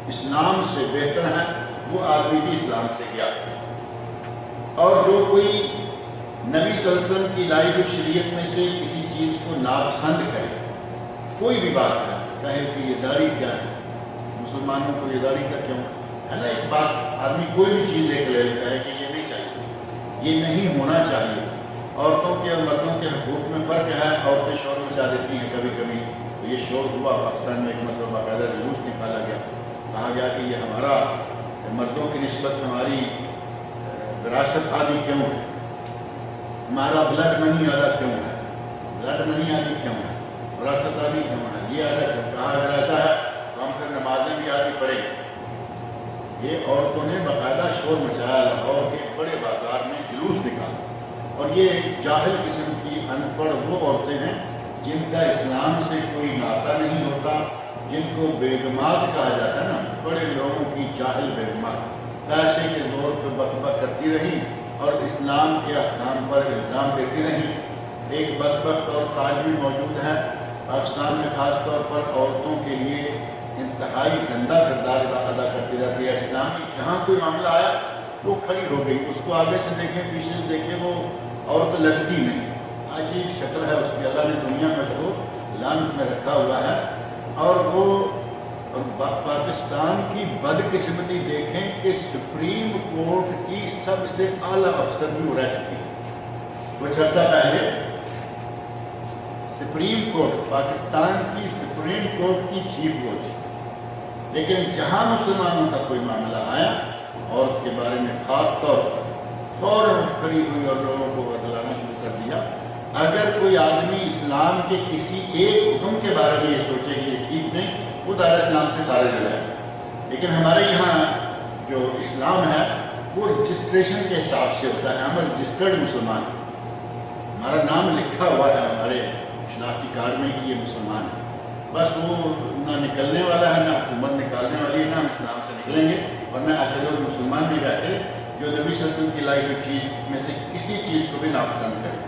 اسلام سے بہتر ہے، وہ آدمی بھی اسلام سے گیا. اور جو کوئی نبی صلی اللہ علیہ وسلم کی لائی ہوئی شریعت میں سے کسی چیز کو ناپسند کرے، کوئی بھی بات ہے، کہے کہ یہ داڑھی کیا ہے، مسلمانوں کو یہ داڑھی کا کیوں ہے نا. ایک بات آدمی کوئی بھی چیز ایک لے لیتا ہے کہ یہ نہیں چاہیے، یہ نہیں ہونا چاہیے. عورتوں کے اور مردوں کے حقوق میں فرق ہے. عورتیں شور مچا دیتی ہیں کبھی کبھی، تو یہ شور ہوا پاکستان میں ایک مرتبہ باقاعدہ جلوس نکالا گیا، کہا گیا کہ یہ ہمارا مردوں کی نسبت ہماری وراثت آدھی کیوں ہے، ہمارا بلڈ منی آدھا کیوں ہے، بلڈ منی آدھی کیوں ہے، وراثت آدھی کیوں ہے، یہ آدھا کیوں. کہا اگر ایسا ہے تو ہم پھر نمازیں بھی آدھی پڑھیں گے. یہ عورتوں نے باقاعدہ شور مچایا، لاہور کے بڑے بازار میں جلوس نکالا. اور یہ جاہل قسم کی ان پڑھ وہ عورتیں ہیں جن کا اسلام سے کوئی ناطہ نہیں ہوتا، جن کو بیگمات کہا جاتا ہے نا، بڑے لوگوں کی جاہل بیگمات، پیسے کے زور پہ بک بک کرتی رہی اور اسلام کے احکام پر الزام دیتی رہی. ایک بدبخت اور تاج بھی موجود ہے پاکستان میں، خاص طور پر عورتوں کے لیے انتہائی گندا کردار ادا کرتی رہتی ہے. اسلام کی جہاں کوئی معاملہ آیا وہ کھڑی ہو گئی، اس کو آگے سے دیکھیں پیچھے سے دیکھیں وہ عورت لگتی نہیں. عجیب شکل ہے اس کی، اللہ نے دنیا میں اس کو لعنت میں رکھا ہوا ہے. اور وہ پاکستان کی بدقسمتی دیکھیں کہ سپریم کورٹ کی سب سے اعلیٰ افسر بھی وہ رہ چکی ہے. کچھ عرصہ پہلے سپریم کورٹ، پاکستان کی سپریم کورٹ کی چیف وہ تھی، لیکن جہاں مسلمانوں کا کوئی معاملہ آیا عورت کے بارے میں خاص طور پر فوراً کھڑی ہوئی اور لوگوں کو بدلانا شروع کر دیا. اگر کوئی آدمی اسلام کے کسی ایک حکم کے بارے میں یہ سوچے کہ یہ ٹھیک نہیں، وہ دائرہ اسلام سے خارج ہو جائے. لیکن ہمارے یہاں جو اسلام ہے وہ رجسٹریشن کے حساب سے ہوتا ہے. ہم رجسٹرڈ مسلمان، ہمارا نام لکھا ہوا ہے ہمارے شناختی کارڈ میں کہ یہ مسلمان ہے. بس وہ نہ نکلنے والا ہے، نہ حکومت نکالنے والی ہے، نہ ہم اسلام سے نکلیں گے. ورنہ ایسے لوگ مسلمان بھی رہتے جو نبی صلی اللہ علیہ وسلم کی لائی ہوئی چیز میں سے کسی چیز کو بھی ناپسند کرے.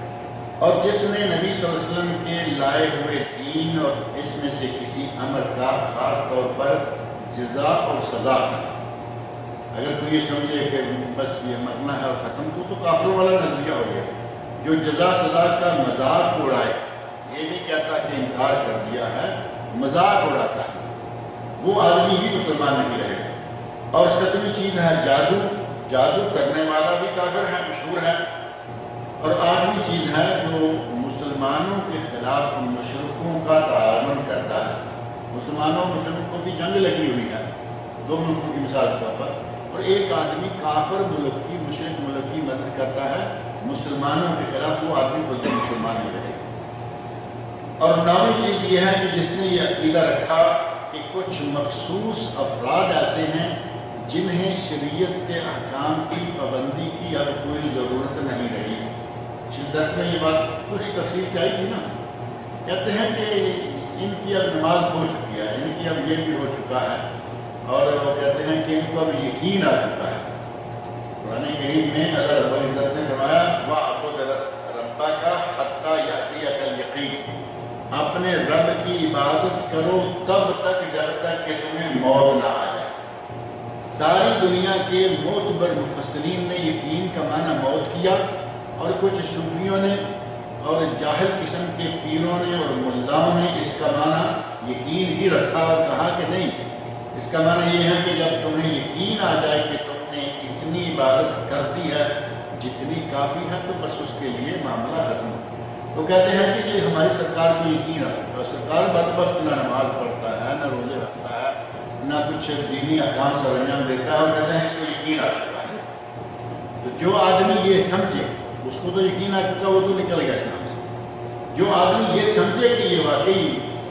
اور جس نے نبی صلی اللہ علیہ وسلم کے لائے ہوئے دین اور اس میں سے کسی امر کا خاص طور پر جزا اور سزا کا، اگر کوئی یہ سمجھے کہ بس یہ مرنا ہے اور ختم تو کافروں والا نظریہ ہو گیا. جو جزا سزا کا مذاق اڑائے، یہ نہیں کہتا کہ انکار کر دیا ہے، مذاق اڑاتا ہے. وہ آدمی بھی مسلمان نہیں رہے گا۔ اور ساتویں چیز ہے جادو، جادو کرنے والا بھی کافر ہے، مشہور ہے۔ اور آٹھویں چیز ہے جو مسلمانوں کے خلاف مشرکوں کا تعاون کرتا ہے۔ مسلمانوں اور مشرکوں کی جنگ لگی ہوئی ہے دو ملکوں کی مثال کے طور پر، اور ایک آدمی کافر ملک کی، مشرک ملک کی مدد کرتا ہے مسلمانوں کے خلاف، وہ آدمی خود بھی مسلمان نہیں رہے گا۔ اور نویں چیز یہ ہے کہ جس نے یہ عقیدہ رکھا کہ کچھ مخصوص افراد ایسے ہیں جنہیں شریعت کے احکام کی پابندی کی اب کوئی ضرورت نہیں رہی۔ درس میں یہ بات کچھ تفصیل سے آئی تھی نا، کہتے ہیں کہ ان کی اب نماز ہو چکی ہے، ان کی اب یہ بھی ہو چکا ہے، اور وہ کہتے ہیں کہ ان کو اب یقین آ چکا ہے۔ قرآن کریم میں اللہ رب العزت نے فرمایا وَاعْبُدْ رَبَّكَ حَتَّى يَأْتِيَكَ الْيَقِينُ، اپنے رب کی عبادت کرو تب تک جب تک کہ تمہیں موت نہ آ جائے۔ ساری دنیا کے معتبر مفسرین نے یقین کا معنی موت کیا، اور کچھ صوفیوں نے اور جاہل قسم کے پیروں نے اور ملاؤں نے اس کا معنی یقین ہی رکھا اور کہا کہ نہیں، اس کا معنی یہ ہے کہ جب تمہیں یقین آ جائے کہ تم نے اتنی عبادت کر دی ہے جتنی کافی ہے تو بس اس کے لیے معاملہ ختم ہو۔ تو کہتے ہیں کہ یہ ہماری سرکار کو یقین آ چکا، سرکار بدبخت نہ نماز پڑھتا ہے، نہ روزے رکھتا ہے، نہ کچھ دینی احکام سر انجام دیتا ہے، اور کہتے ہیں اس کو یقین آ چکا ہے۔ تو جو آدمی یہ سمجھے، اس کو تو یقین آ چکا، وہ تو نکل گیا اسلام سے۔ جو آدمی یہ سمجھے کہ یہ واقعی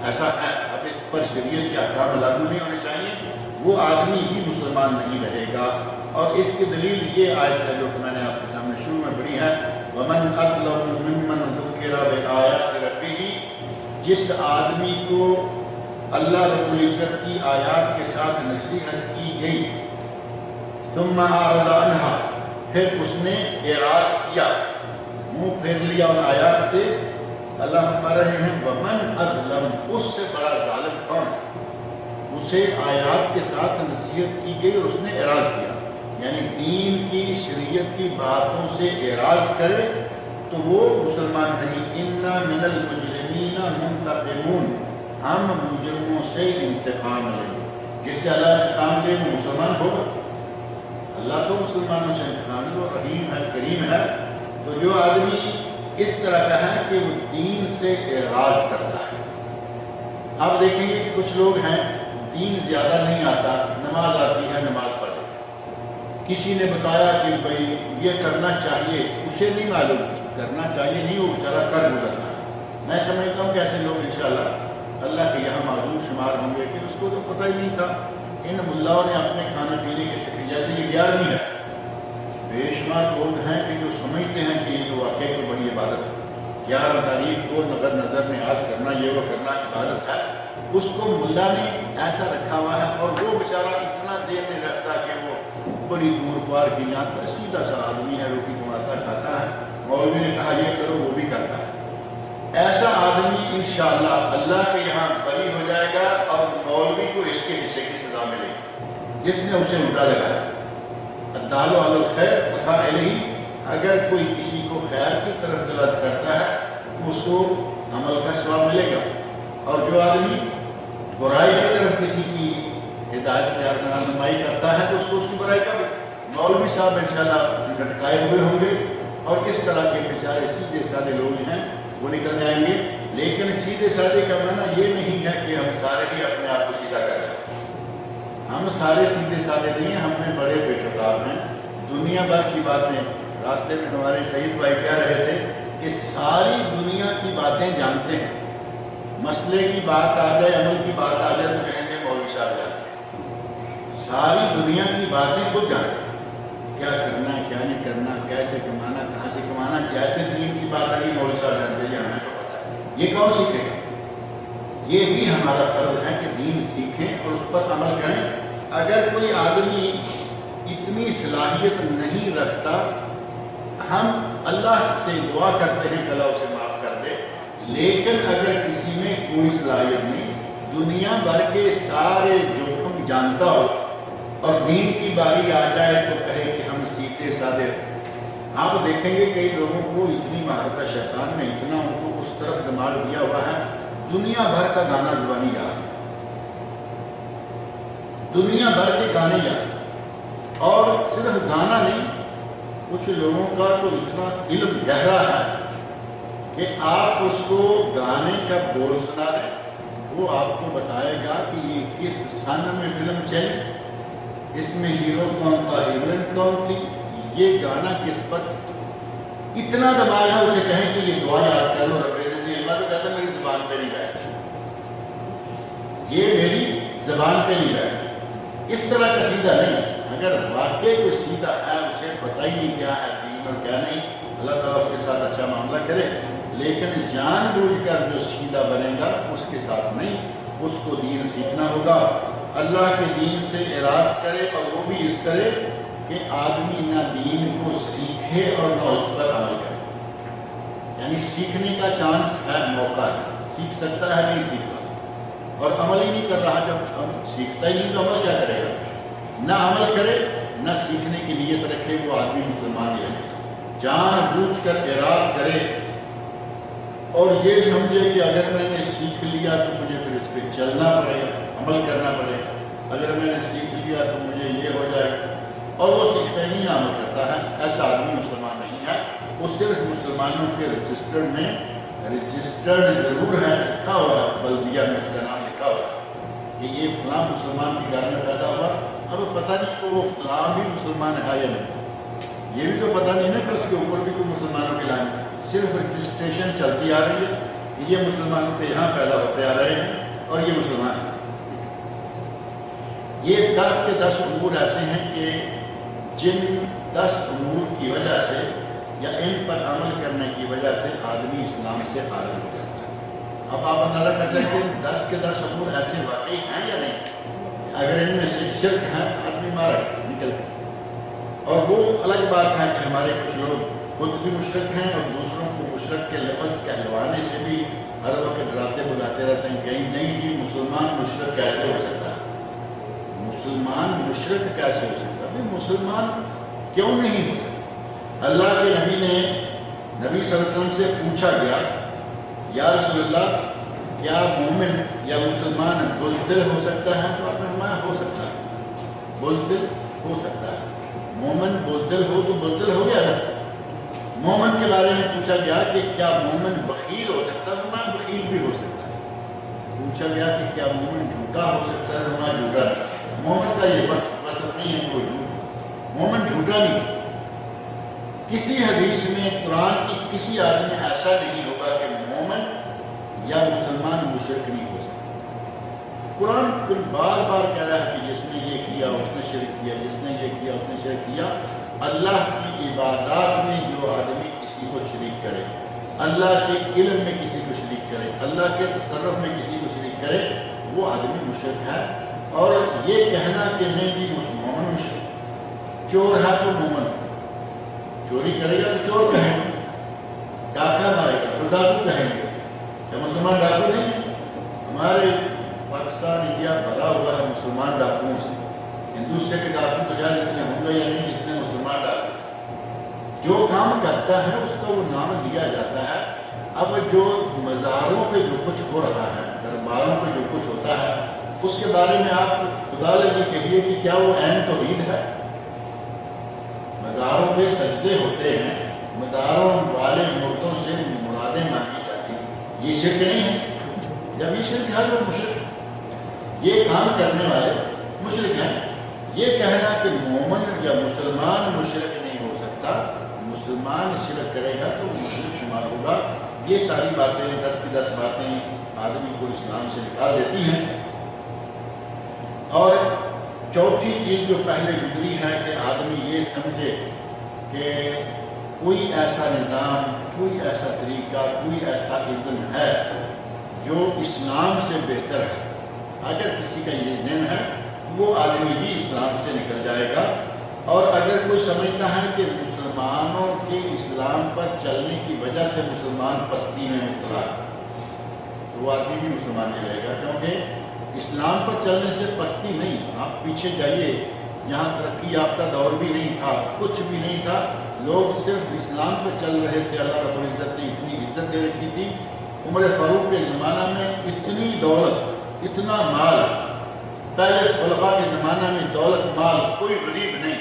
ایسا ہے، اب اس پر شریعت کے احکام لاگو نہیں ہونے چاہیے، وہ آدمی بھی مسلمان نہیں رہے گا۔ اور اس کی دلیل یہ آیت ہے جو میں نے آپ کے سامنے شروع میں پڑھی ہے، وَمَنْ أَظْلَمُ مِمَّنْ ذُكِّرَ بِآيَاتِ رَبِّهِ، جس آدمی کو اللہ رب العزت کی آیات کے ساتھ نصیحت کی گئی، ثُمَّ أَعْرَضَ عَنْهَا، پھر اس نے اعراض کیا، منہ پھیر لیا ان آیات سے۔ اللہ فرما رہے ہیں وَمَنْ أَظْلَمُ، اس سے بڑا ظالم کون ہے؟ اسے آیات کے ساتھ نصیحت کی گئی اور اس نے اعراض کیا، یعنی دین کی شریعت کی باتوں سے اعراض کرے تو وہ مسلمان نہیں۔ اِنَّا مِنَ الْمُجْرِمِينَ مُنْتَقِمُونَ، ہم مجرموں سے انتقام لیں گے۔ جس سے اللہ انتقام لے وہ مسلمان ہوگا۔ اللہ تو مسلمانوں سے انتقام لے، وہ رحیم ہے، کریم ہے۔ تو جو آدمی اس طرح کا ہے کہ وہ دین سے اعراض کرتا ہے، اب دیکھیں گے کہ کچھ لوگ ہیں دین زیادہ نہیں آتا، نماز آتی ہے، نماز پڑھے، کسی نے بتایا کہ بھئی یہ کرنا چاہیے، اسے نہیں معلوم کرنا چاہیے نہیں، وہ بیچارہ کر گزرتا ہے۔ میں سمجھتا ہوں کہ ایسے لوگ انشاءاللہ اللہ کے یہاں معذور شمار ہوں گے کہ اس کو تو پتہ ہی نہیں تھا۔ ان ملاؤں نے اپنے کھانے پینے کے شکل، جیسے یہ 11ویں ہے، بے شمار لوگ ہیں کہ جو سمجھتے ہیں کہ یہ تو واقعی کوئی بڑی عبادت ہے، 11 تاریخ کو نظر نیاز کرنا، یہ وہ کرنا عبادت ہے، اس کو ملا نے ایسا رکھا ہوا ہے، اور وہ بیچارہ اتنا ذہن نہیں رکھتا کہ وہ بڑی دور پار کی یہاں پر سیدھا سا آدمی ہے، روٹی کماتا کھاتا ہے، مولوی نے کہا یہ کرو وہ بھی کرتا ہے۔ ایسا آدمی انشاءاللہ اللہ کے یہاں بری ہو جائے گا، اور مولوی کو اس کے حصے کی سزا ملے گی جس نے اسے الٹا لگایا۔ الدال علی الخیر کفیٰ علیہ، اگر کوئی کسی کو خیر کی طرف دعوت کرتا ہے تو اس کو عمل کا ثواب ملے گا، اور جو آدمی برائی کی طرف کسی کی ہدایت یا رہنمائی کرتا ہے تو اس کو اس کی برائی کا بھی۔ مولوی صاحب انشاءاللہ لٹکائے ہوئے ہوں گے، اور کس طرح کے بیچارے سیدھے سادے لوگ ہیں وہ نکل جائیں گے۔ لیکن سیدھے سادے کا معنی یہ نہیں ہے کہ ہم سارے ہی اپنے آپ کو سیدھا کر رہے ہیں، ہم سارے سیدھے سادے نہیں ہیں، ہم میں بڑے بے چقاب ہیں۔ دنیا بھر کی باتیں، راستے میں ہمارے شہید بھائی کہہ رہے تھے کہ ساری دنیا کی باتیں جانتے ہیں، مسئلے کی بات آ جائے، عمل کی بات آ جائے تو کہیں گے مولوی صاحب جانتے ہیں۔ ساری دنیا کی باتیں خود جانتے ہیں، کیا کرنا ہے کیا نہیں کرنا، کیسے کمانا کہاں سے کمانا، جیسے دین کی بات آئی مولوی صاحب جانتے ہیں، یہ ہمیں تو پتہ ہے۔ یہ کون سیکھے گا؟ یہ بھی ہمارا فرض ہے کہ دین سیکھیں اور اس پر عمل کریں۔ اگر کوئی آدمی اتنی صلاحیت نہیں رکھتا، ہم اللہ سے دعا کرتے ہیں کہ اللہ اسے معاف کر دے، لیکن اگر کسی میں کوئی صلاحیت نہیں، دنیا بھر کے سارے جوخم جانتا ہو، اور دین کی باری آ جائے تو کہے کہ ہم سیدھے سادے، آپ دیکھیں گے کئی لوگوں کو اتنی مہارت شیطان نے اتنا ان کو اس طرف دماغ دیا ہوا ہے، دنیا بھر کا گانا زبانی یاد ہے، دنیا بھر کے گانے گاتے، اور صرف گانا نہیں، کچھ لوگوں کا تو اتنا علم گہرا ہے کہ آپ اس کو گانے کا بول سنا دیں، وہ آپ کو بتائے گا کہ یہ کس سن میں فلم چلی، اس میں ہیرو کون تھا، ہیروئن کون تھی، یہ گانا کس پر، اتنا دماغ ہے اسے کہیں کہ یہ دعا یاد کر لو، رب العزت نے تو کہتا ہے میری زبان پہ نہیں بیٹھتی، یہ میری زبان پہ نہیں بیٹھتی، اس طرح کا سیدھا نہیں۔ اگر واقعی کوئی سیدھا ہے، اسے پتہ ہی نہیں کیا ہے دین اور کیا نہیں، اللہ تعالیٰ اس کے ساتھ اچھا معاملہ کرے، لیکن جان بوجھ کر جو سیدھا بنے گا اس کے ساتھ نہیں، اس کو دین سیکھنا ہوگا، اللہ کے دین سے اعراض کرے، اور وہ بھی اس طرح کہ آدمی نہ دین کو سیکھے اور نہ اس پر عمل کرے، یعنی سیکھنے کا چانس ہے، موقع ہے، سیکھ سکتا ہے، نہیں سیکھ رہا اور عمل ہی نہیں کر رہا، جب ہم سیکھتا ہی نہیں تو عمل کیا کرے گا، نہ عمل کرے نہ سیکھنے کی نیت رکھے، وہ آدمی مسلمان ہی رہے، جان بوجھ کر اعراض کرے اور یہ سمجھے کہ اگر میں نے سیکھ لیا تو مجھے پھر اس پہ چلنا پڑے گا، عمل کرنا پڑے گا، اگر میں نے سیکھ لیا تو مجھے یہ ہو جائے گا، اور وہ سیکھتا ہی نہ عمل کرتا ہے، ایسا آدمی مسلمان نہیں ہے، وہ صرف مسلمانوں کے رجسٹرڈ میں رجسٹرڈ ضرور ہے، لکھا ہوا ہے، بلدیہ میں اس کا نام لکھا ہوا ہے کہ یہ فلاں مسلمان کے گھر میں پیدا ہوا، اب پتہ نہیں کہ وہ فلاں بھی مسلمان ہے یا نہیں، یہ بھی تو پتہ نہیں نا کہ اس کے اوپر بھی کوئی مسلمانوں کی لائن، صرف رجسٹریشن چلتی آ رہی ہے کہ یہ مسلمانوں کے یہاں پیدا ہوتے آ رہے ہیں اور یہ مسلمان ہیں۔ یہ 10 کے 10 امور ایسے ہیں کہ جن 10 امور کی وجہ سے یا ان پر عمل کرنے کی وجہ سے آدمی اسلام سے خارج ہو جاتا ہے۔ اب آپ اندازہ کر سکتے ہیں 10 کے 10 امور ایسے واقعی ہیں یا نہیں، اگر ان میں سے شرک ہے آدمی مارا نکل گیا، اور وہ الگ بات ہے کہ ہمارے کچھ لوگ خود بھی مشرک ہیں اور دوسروں کو مشرک کے لفظ کہلوانے سے بھی ہر وقت ڈراتے بلاتے رہتے ہیں، کہیں نہیں جی مسلمان مشرک کیسے ہو سکتا ہے، مسلمان مشرک کیسے ہو سکتا ہے، مسلمان کیوں نہیں ہو سکتا؟ اللہ کے نبی نے نبی صلی اللہ علیہ وسلم سے پوچھا گیا، یا رسول اللہ کیا مومن یا مسلمان بزدل ہو سکتا ہے؟ تو آپ نے فرمایا ہو سکتا ہے، بزدل ہو سکتا ہے، مومن بزدل ہو تو بزدل ہو گیا نا۔ مومن کے بارے میں پوچھا گیا کہ کیا مومن بخیل ہو سکتا ہے؟ فرمایا بخیل بھی ہو سکتا ہے۔ پوچھا گیا کہ کیا مومن جھوٹا ہو سکتا ہے؟ فرمایا جھوٹا نہیں۔ مومن کا یہ وصف نہیں ہے کہ وہ جھوٹ، مومن جھوٹا نہیں۔ کسی حدیث میں قرآن کی کسی آیت میں ایسا نہیں ہوگا کہ مومن یا مسلمان مشرک نہیں ہو سکتا۔ قرآن بار بار کہہ رہا ہے کہ جس نے یہ کیا اس نے شرک کیا، جس نے یہ کیا اس نے شرک کیا۔ اللہ کی عبادات میں جو آدمی کسی کو شریک کرے، اللہ کے علم میں کسی کو شریک کرے، اللہ کے تصرف میں کسی کو شریک کرے، وہ آدمی مشرک ہے۔ اور یہ کہنا کہ نہیں کہ مومن مشرک، چور ہے تو مومن، چوری کرے گا تو چور کہیں گے، ڈاکہ مارے گا تو ڈاکو کہیں گے، کیا مسلمان ڈاکو نہیں ہے؟ ہمارے پاکستان انڈیا بھرا ہوا ہے مسلمان ڈاکوؤں سے، ہندوستان کے ڈاکو تو شاید اتنے ہوں گے یا نہیں جتنے مسلمان ڈاکو۔ جو کام کرتا ہے اس کا وہ نام لیا جاتا ہے۔ اب جو مزاروں پہ جو کچھ ہو رہا ہے، درباروں پہ جو کچھ ہوتا ہے، اس کے بارے میں آپ خدا لگی کہیے کہ کیا وہ عین توحید ہے؟ مزاروں پہ سجدے ہوتے ہیں، مزاروں والے مردوں سے مرادیں مانگی جاتی ہیں، یہ شرک نہیں ہے؟ جب یہ شرک ہے وہ مشرک ہے، یہ کام کرنے والے مشرک ہیں۔ یہ کہنا کہ مومن یا مسلمان مشرک نہیں ہو سکتا، مسلمان شرک کرے گا تو مشرک شمار ہوگا، یہ ساری باتیں 10 کی 10 باتیں آدمی کو اسلام سے نکال دیتی ہیں۔ اور چوتھی چیز جو پہلے گزری ہے کہ آدمی یہ سمجھے کہ کوئی ایسا نظام، کوئی ایسا طریقہ، کوئی ایسا ازم ہے جو اسلام سے بہتر ہے۔ اگر کسی کا یہ ذہن ہے وہ آدمی بھی اسلام سے نکل جائے گا، اور اگر کوئی سمجھتا ہے کہ مسلمانوں کے اسلام پر چلنے کی وجہ سے مسلمان پستی میں مبتلا ہے تو وہ آدمی بھی مسلمان نہیں رہے گا، کیونکہ اسلام پر چلنے سے پستی نہیں۔ آپ پیچھے جائیے، یہاں ترقی یافتہ دور بھی نہیں تھا، کچھ بھی نہیں تھا، لوگ صرف اسلام پہ چل رہے تھے۔ اللہ رب العزت نے اتنی عزت دے رکھی تھی، عمر فاروق کے زمانہ میں اتنی دولت، اتنا مال پہلے خلفاء کے زمانہ میں دولت مال کوئی غریب نہیں.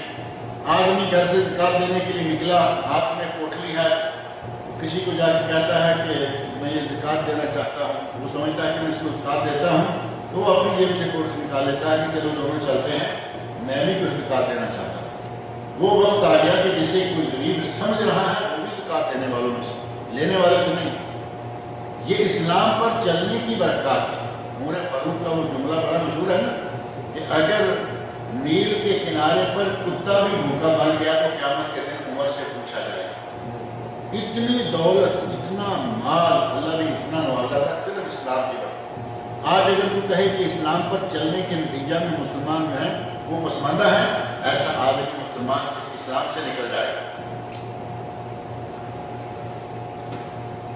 آدمی گھر سے زکوٰۃ دینے کے لیے نکلا، ہاتھ میں پوٹلی ہے، کسی کو جا کے کہتا ہے کہ میں یہ زکوٰۃ دینا چاہتا ہوں، وہ سمجھتا ہے کہ میں اس کو زکوٰۃ دیتا ہوں، تو وہ اپنی جیب سے پوٹلی نکال لیتا ہے کہ چلو دونوں چلتے ہیں، میں بھی کچھ زکوٰۃ دینا چاہتا ہوں. وہ وقت آ گیا کہ جسے کوئی غریب سمجھ رہا ہے وہ بھی زکوٰۃ دینے والوں میں سے، لینے والے سے نہیں. یہ اسلام پر چلنے کی برکات تھی. عمر فاروق کا وہ جملہ بڑا مشہور ہے نا کہ اگر نیل کے کنارے پر کتا بھی بھوکا بن گیا تو قیامت کے دن عمر سے پوچھا جائے گا. اتنی دولت، اتنا مال اللہ نے اتنا نوازا تھا صرف اسلام کی وجہ. آج اگر کوئی کہے کہ اسلام پر چلنے کے نتیجہ میں مسلمان جو ہیں وہ پسماندہ ہیں، ایسا آدمی مسلمان سے اسلام سے نکل جائے گا.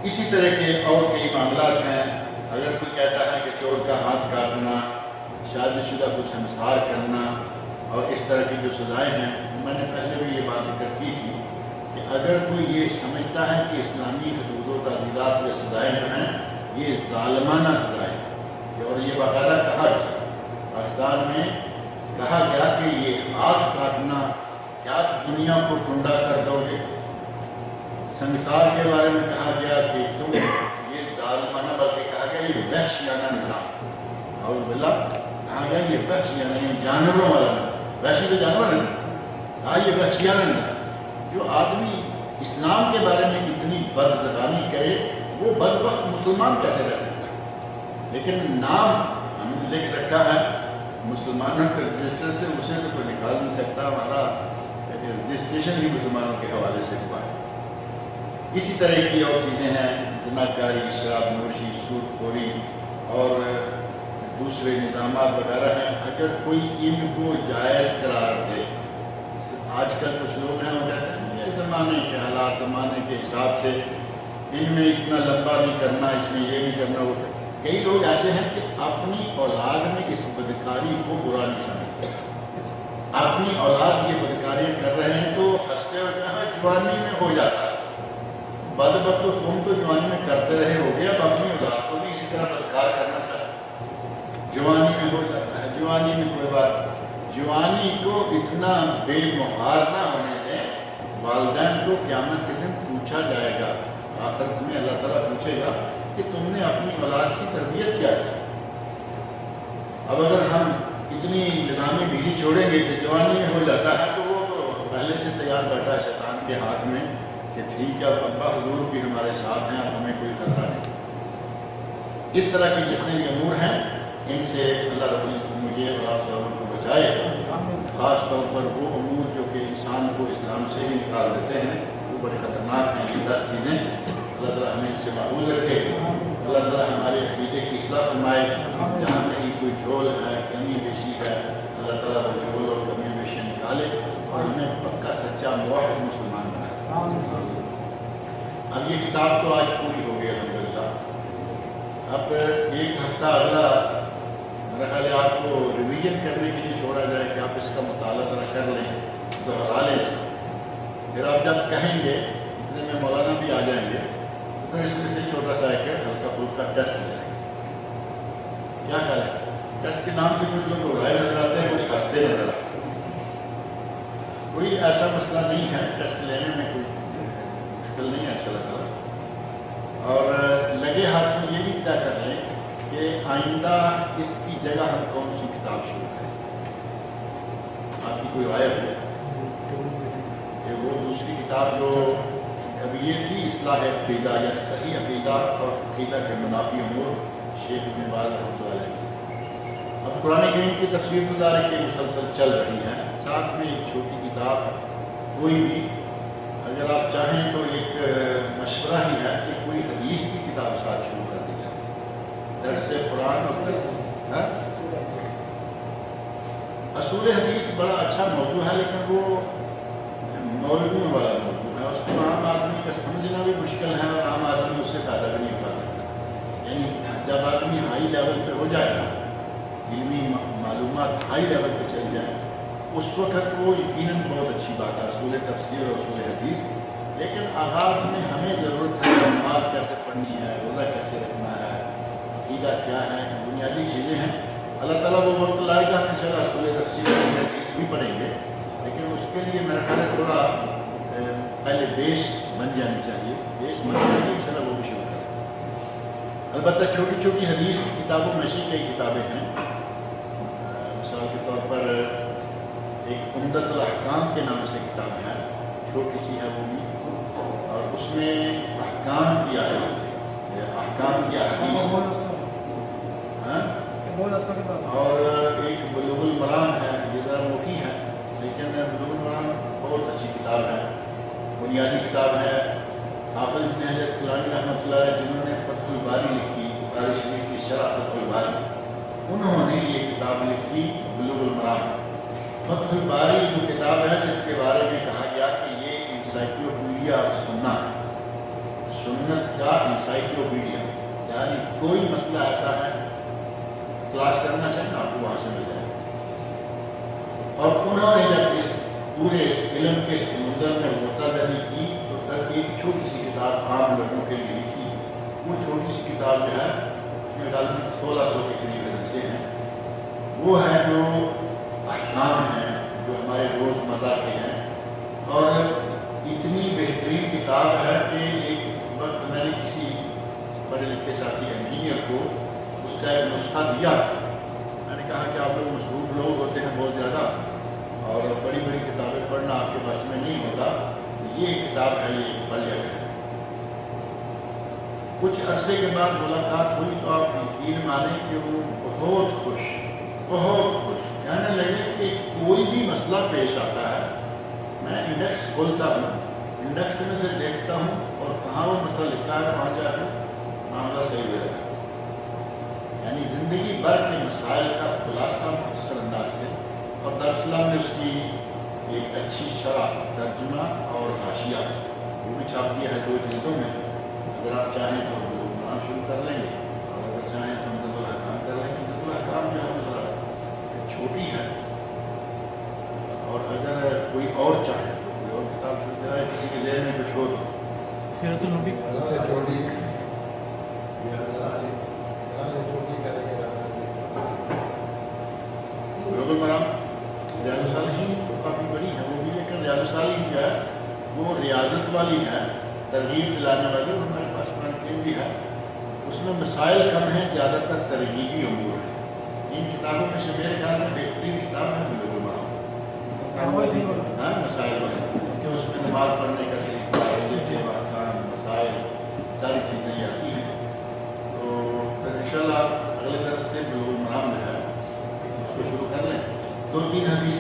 اسی طرح کے اور کئی معاملات ہیں. اگر کوئی کہتا ہے کہ چور کا ہاتھ کاٹنا، شادی شدہ کو سنسار کرنا اور اس طرح کی جو سزائیں ہیں، میں نے پہلے بھی یہ بات ذکر کی تھی کہ اگر کوئی یہ سمجھتا ہے کہ اسلامی حدود و تعزیرات کے سزائیں جو ہیں یہ ظالمانہ سزائیں ہیں، اور یہ باقاعدہ کہا گیا پاکستان میں، کہا گیا کہ یہ ہاتھ کاٹنا کیا دنیا کو ٹنڈا کر دو گے. سنسار کے بارے میں کہا گیا کہ تم یہ ظالمانہ، بلکہ کہا گیا یہ وحشیانہ نظام، اور باللہ کہا گیا یہ وحشیانہ، یہ جانوروں والا نظام. وحشی تو جانور ہے، ہاں یہ وحشیانہ نظام. جو آدمی اسلام کے بارے میں اتنی بد زبانی کرے وہ بد وقت مسلمان کیسے رہ سکتا ہے؟ لیکن نام ہم نے لکھ رکھا ہے مسلمانوں کے رجسٹر سے، اسے تو کوئی نکال نہیں سکتا. ہمارا رجسٹریشن ہی مسلمانوں کے حوالے سے ہوا ہے. اسی طرح کی اور چیزیں ہیں، زناکاری، شراب نوشی، سود خوری اور دوسرے نظامات وغیرہ ہیں. اگر کوئی ان کو جائز قرار دے، آج کل کچھ لوگ ہیں وہ کہتے ہیں یہ زمانے کے حالات، زمانے کے حساب سے ان میں اتنا لمبا نہیں کرنا، اس میں یہ نہیں کرنا. وہ کئی لوگ ایسے ہیں کہ اپنی اولاد میں اس بدکاری کو برا نہیں سمجھتے. اپنی اولاد یہ بدکاریاں کر رہے ہیں تو ہنستے ہوئے کہا جوانی میں ہو جاتا ہے. بدبخت تو تم تو جوانی میں کرتے رہے ہو گے، اب اپنی اولاد کو بھی اسی طرح بدکار کرنا چاہتے. جوانی میں ہو جاتا ہے، جوانی میں کوئی بات. جوانی کو اتنا بے مہار نہ ہونے دیں. والدین کو قیامت کے دن پوچھا جائے گا، آخرت میں اللہ تعالیٰ پوچھے گا کہ تم نے اپنی اولاد کی تربیت کیا کی. اب اگر ہم اتنی نظامی بیڑی چھوڑیں گے کہ جوانی میں ہو جاتا ہے تو وہ تو پہلے سے تیار بیٹھا ہے شیطان کے ہاتھ میں کہ ٹھیک ہے اب ابا حضور بھی ہمارے ساتھ ہیں، اب ہمیں کوئی خطرہ نہیں. اس طرح کے جتنے بھی امور ہیں ان سے اللہ رب العزت مجھے اور آپ سب کو بچائے. خاص طور پر وہ امور جو کہ انسان کو اسلام سے ہی نکال دیتے ہیں وہ بڑے خطرناک ہیں. یہ 10 چیزیں اللہ تعالیٰ ہمیں اس سے محفوظ رکھے. اللہ تعالیٰ ہمارے عقیدے کی اصلاح فرمائے. جہاں کہیں کوئی جھول ہے، کمی بیشی ہے، اللہ تعالیٰ وہ جھول اور کمی بیشی نکالے اور ہمیں پکا سچا موحد مسلمان بنائے. اب یہ کتاب تو آج پوری ہو گئی الحمدللہ. اب ایک ہفتہ اگلا میرا خیال ہے آپ کو ریویژن کرنے کے لیے چھوڑا جائے کہ آپ اس کا مطالعہ ذرا کر لیں، دوہرا لیں. پھر آپ جب کہیں گے اتنے میں مولانا بھی آ جائیں گے تو پھر اس میں سے چھوٹا سا ایک ہلکا پھلکا ٹیسٹ لے لیں. کیا خیال ہے؟ ٹیسٹ کے نام سے کچھ لوگ اڑائے نظر آتے ہیں، کچھ ہنستے نظر آتے ہیں. کوئی ایسا مسئلہ نہیں ہے، ٹیسٹ لینے میں کوئی مشکل نہیں ہے ان شاء اللہ تعالیٰ. اور لگے ہاتھ میں یہ بھی طے کر لیں کہ آئندہ اس کی جگہ ہم کون سی کتاب شروع کریں. آپ کی کوئی رائے ہے کہ وہ دوسری کتاب جو ابھی یہ تھی اصلاح عقیدہ یا صحیح عقیدہ اور عقیدہ کے منافی امور، شیخ ابن باز رحمۃ اللہ علیہ. اب قرآن کریم کی تفسیر گزارے کے مسلسل چل رہی ہیں، ساتھ میں ایک چھوٹی کتاب کوئی بھی اگر آپ چاہیں تو ایک مشورہ ہی ہے کہ کوئی حدیث کی کتاب ساتھ شروع کر دی جائے. درس قرآن اور اصول حدیث بڑا اچھا موضوع ہے لیکن وہ مولویوں والا موضوع ہے، اس کو عام آدمی کا سمجھنا بھی مشکل ہے اور عام آدمی اس سے فائدہ بھی نہیں اٹھا سکتا. یعنی جب آدمی ہائی لیول پہ ہو جائے گا، علمی معلومات ہائی لیول پہ چل جائیں، اس وقت وہ یقیناً بہت اچھی بات ہے اصول تفسیر اور اصول حدیث. لیکن آغاز میں ہمیں ضرورت ہے نماز کیسے پڑھنی ہے، روزہ کیسے رکھنا ہے، عقیدہ کیا ہے، بنیادی چیزیں ہیں اللہ تعالیٰ وہ وقت لائے گا انشاءاللہ سورہ تفسیر میں حدیث بھی پڑھیں گے، لیکن اس کے لیے میرا خیال ہے تھوڑا پہلے بیس بن جانی چاہیے، بیس بن جائے گی انشاءاللہ وہ بھی شروع کریں۔ البتہ چھوٹی چھوٹی حدیث کی کتابوں میں سے کئی کتابیں ہیں، مثال کے طور پر ایک عمدۃ الاحکام کے نام سے کتاب ہے، چھوٹی سی ہے وہ بھی، اور اس میں احکام کی آیات، احکام کی احادیث، اور ایک بلوغ المرام ہے، یہ ذرا موٹی ہے لیکن بلوغ المرام بہت اچھی کتاب ہے، بنیادی کتاب ہے۔ حافظ ابن حجر اسقلانی رحمۃ اللہ علیہ جنہوں نے فتح الباری لکھی، بخاری شریف کی شرح فتح الباری، انہوں نے یہ کتاب لکھی بلوغ المرام۔ فتح الباری جو کتاب ہے جس کے بارے میں کہا گیا کہ یہ انسائکلوپیڈیا آف سنت ہے، سنت کا انسائکلوپیڈیا، یعنی کوئی مسئلہ ایسا ہے تلاش کرنا چاہیں آپ کو وہاں سے مل جائے۔ اور انہوں نے جب اس پورے علم کے سمندر میں غوطہ زنی کی تو تب ایک چھوٹی سی کتاب عام لوگوں کے لیے لکھی، وہ چھوٹی سی کتاب جو ہے اس میں غالباً 1600 کے قریب حدیثیں ہیں، وہ ہے جو احکام ہیں جو ہمارے روزمرہ کے ہیں، اور اتنی بہترین کتاب ہے کہ ایک وقت میں نے کسی پڑھے لکھے ساتھی انجینئر کو اس کا ایک نسخہ دیا، میں نے کہا کہ آپ لوگ مصروف لوگ ہوتے ہیں بہت زیادہ اور بڑی بڑی کتابیں پڑھنا آپ کے پاس میں نہیں ہوتا، یہ کتاب ہے، یہ پڑھ لیا کریں۔ کچھ عرصے کے بعد ملاقات ہوئی تو آپ یقین مانیں کہ وہ بہت خوش کہنے لگے کہ کوئی بھی مسئلہ پیش آتا ہے میں انڈیکس کھولتا ہوں، انڈیکس میں سے دیکھتا ہوں اور کہاں وہ مسئلہ لکھا ہے وہاں جا کے معاملہ صحیح ہو جاتا ہے۔ یعنی زندگی بھر کے مسائل کا خلاصہ مختصر انداز سے، اور دارالسلام نے اس کی ایک اچھی شرح، ترجمہ اور حاشیہ وہ بھی چھاپ دیا ہے 2 جلدوں میں، اگر آپ چاہیں تو بلوغ المرام شروع کر لیں گے، اور اگر چاہیں تو عمدۃ الاحکام کر لیں گے۔ عمدۃ الاحکام جو ہے ذرا چھوٹی ہے، اور اگر کوئی اور چاہے تو کوئی اور کتاب شروع کرائے، کسی کے ذہن میں کچھ ہو تو سیرت النبی بلوغ المرام ریاض الصالحین تو کافی بڑی ہے وہ بھی، لیکن ریاض الصالحین جو ہے وہ ریاضت والی ہے، ترغیب دلانے والی، ہمارے پاس قرآن کریم بھی ہے، اس میں مسائل کم ہیں، زیادہ تر ترغیبی امور ہیں۔ ان کتابوں میں سے میرے خیال میں بہترین کتاب ہے بلوغ المرام، مسائل والی، کہ اس میں نماز پڑھنے کا طریقہ، روزے کے احکام، مسائل، ساری چیزیں یہ آتی ہیں۔ تو انشاءاللہ اگلے درس سے بلوغ المرام جو ہے اس کو شروع کر لیں۔ 2-3 حدیث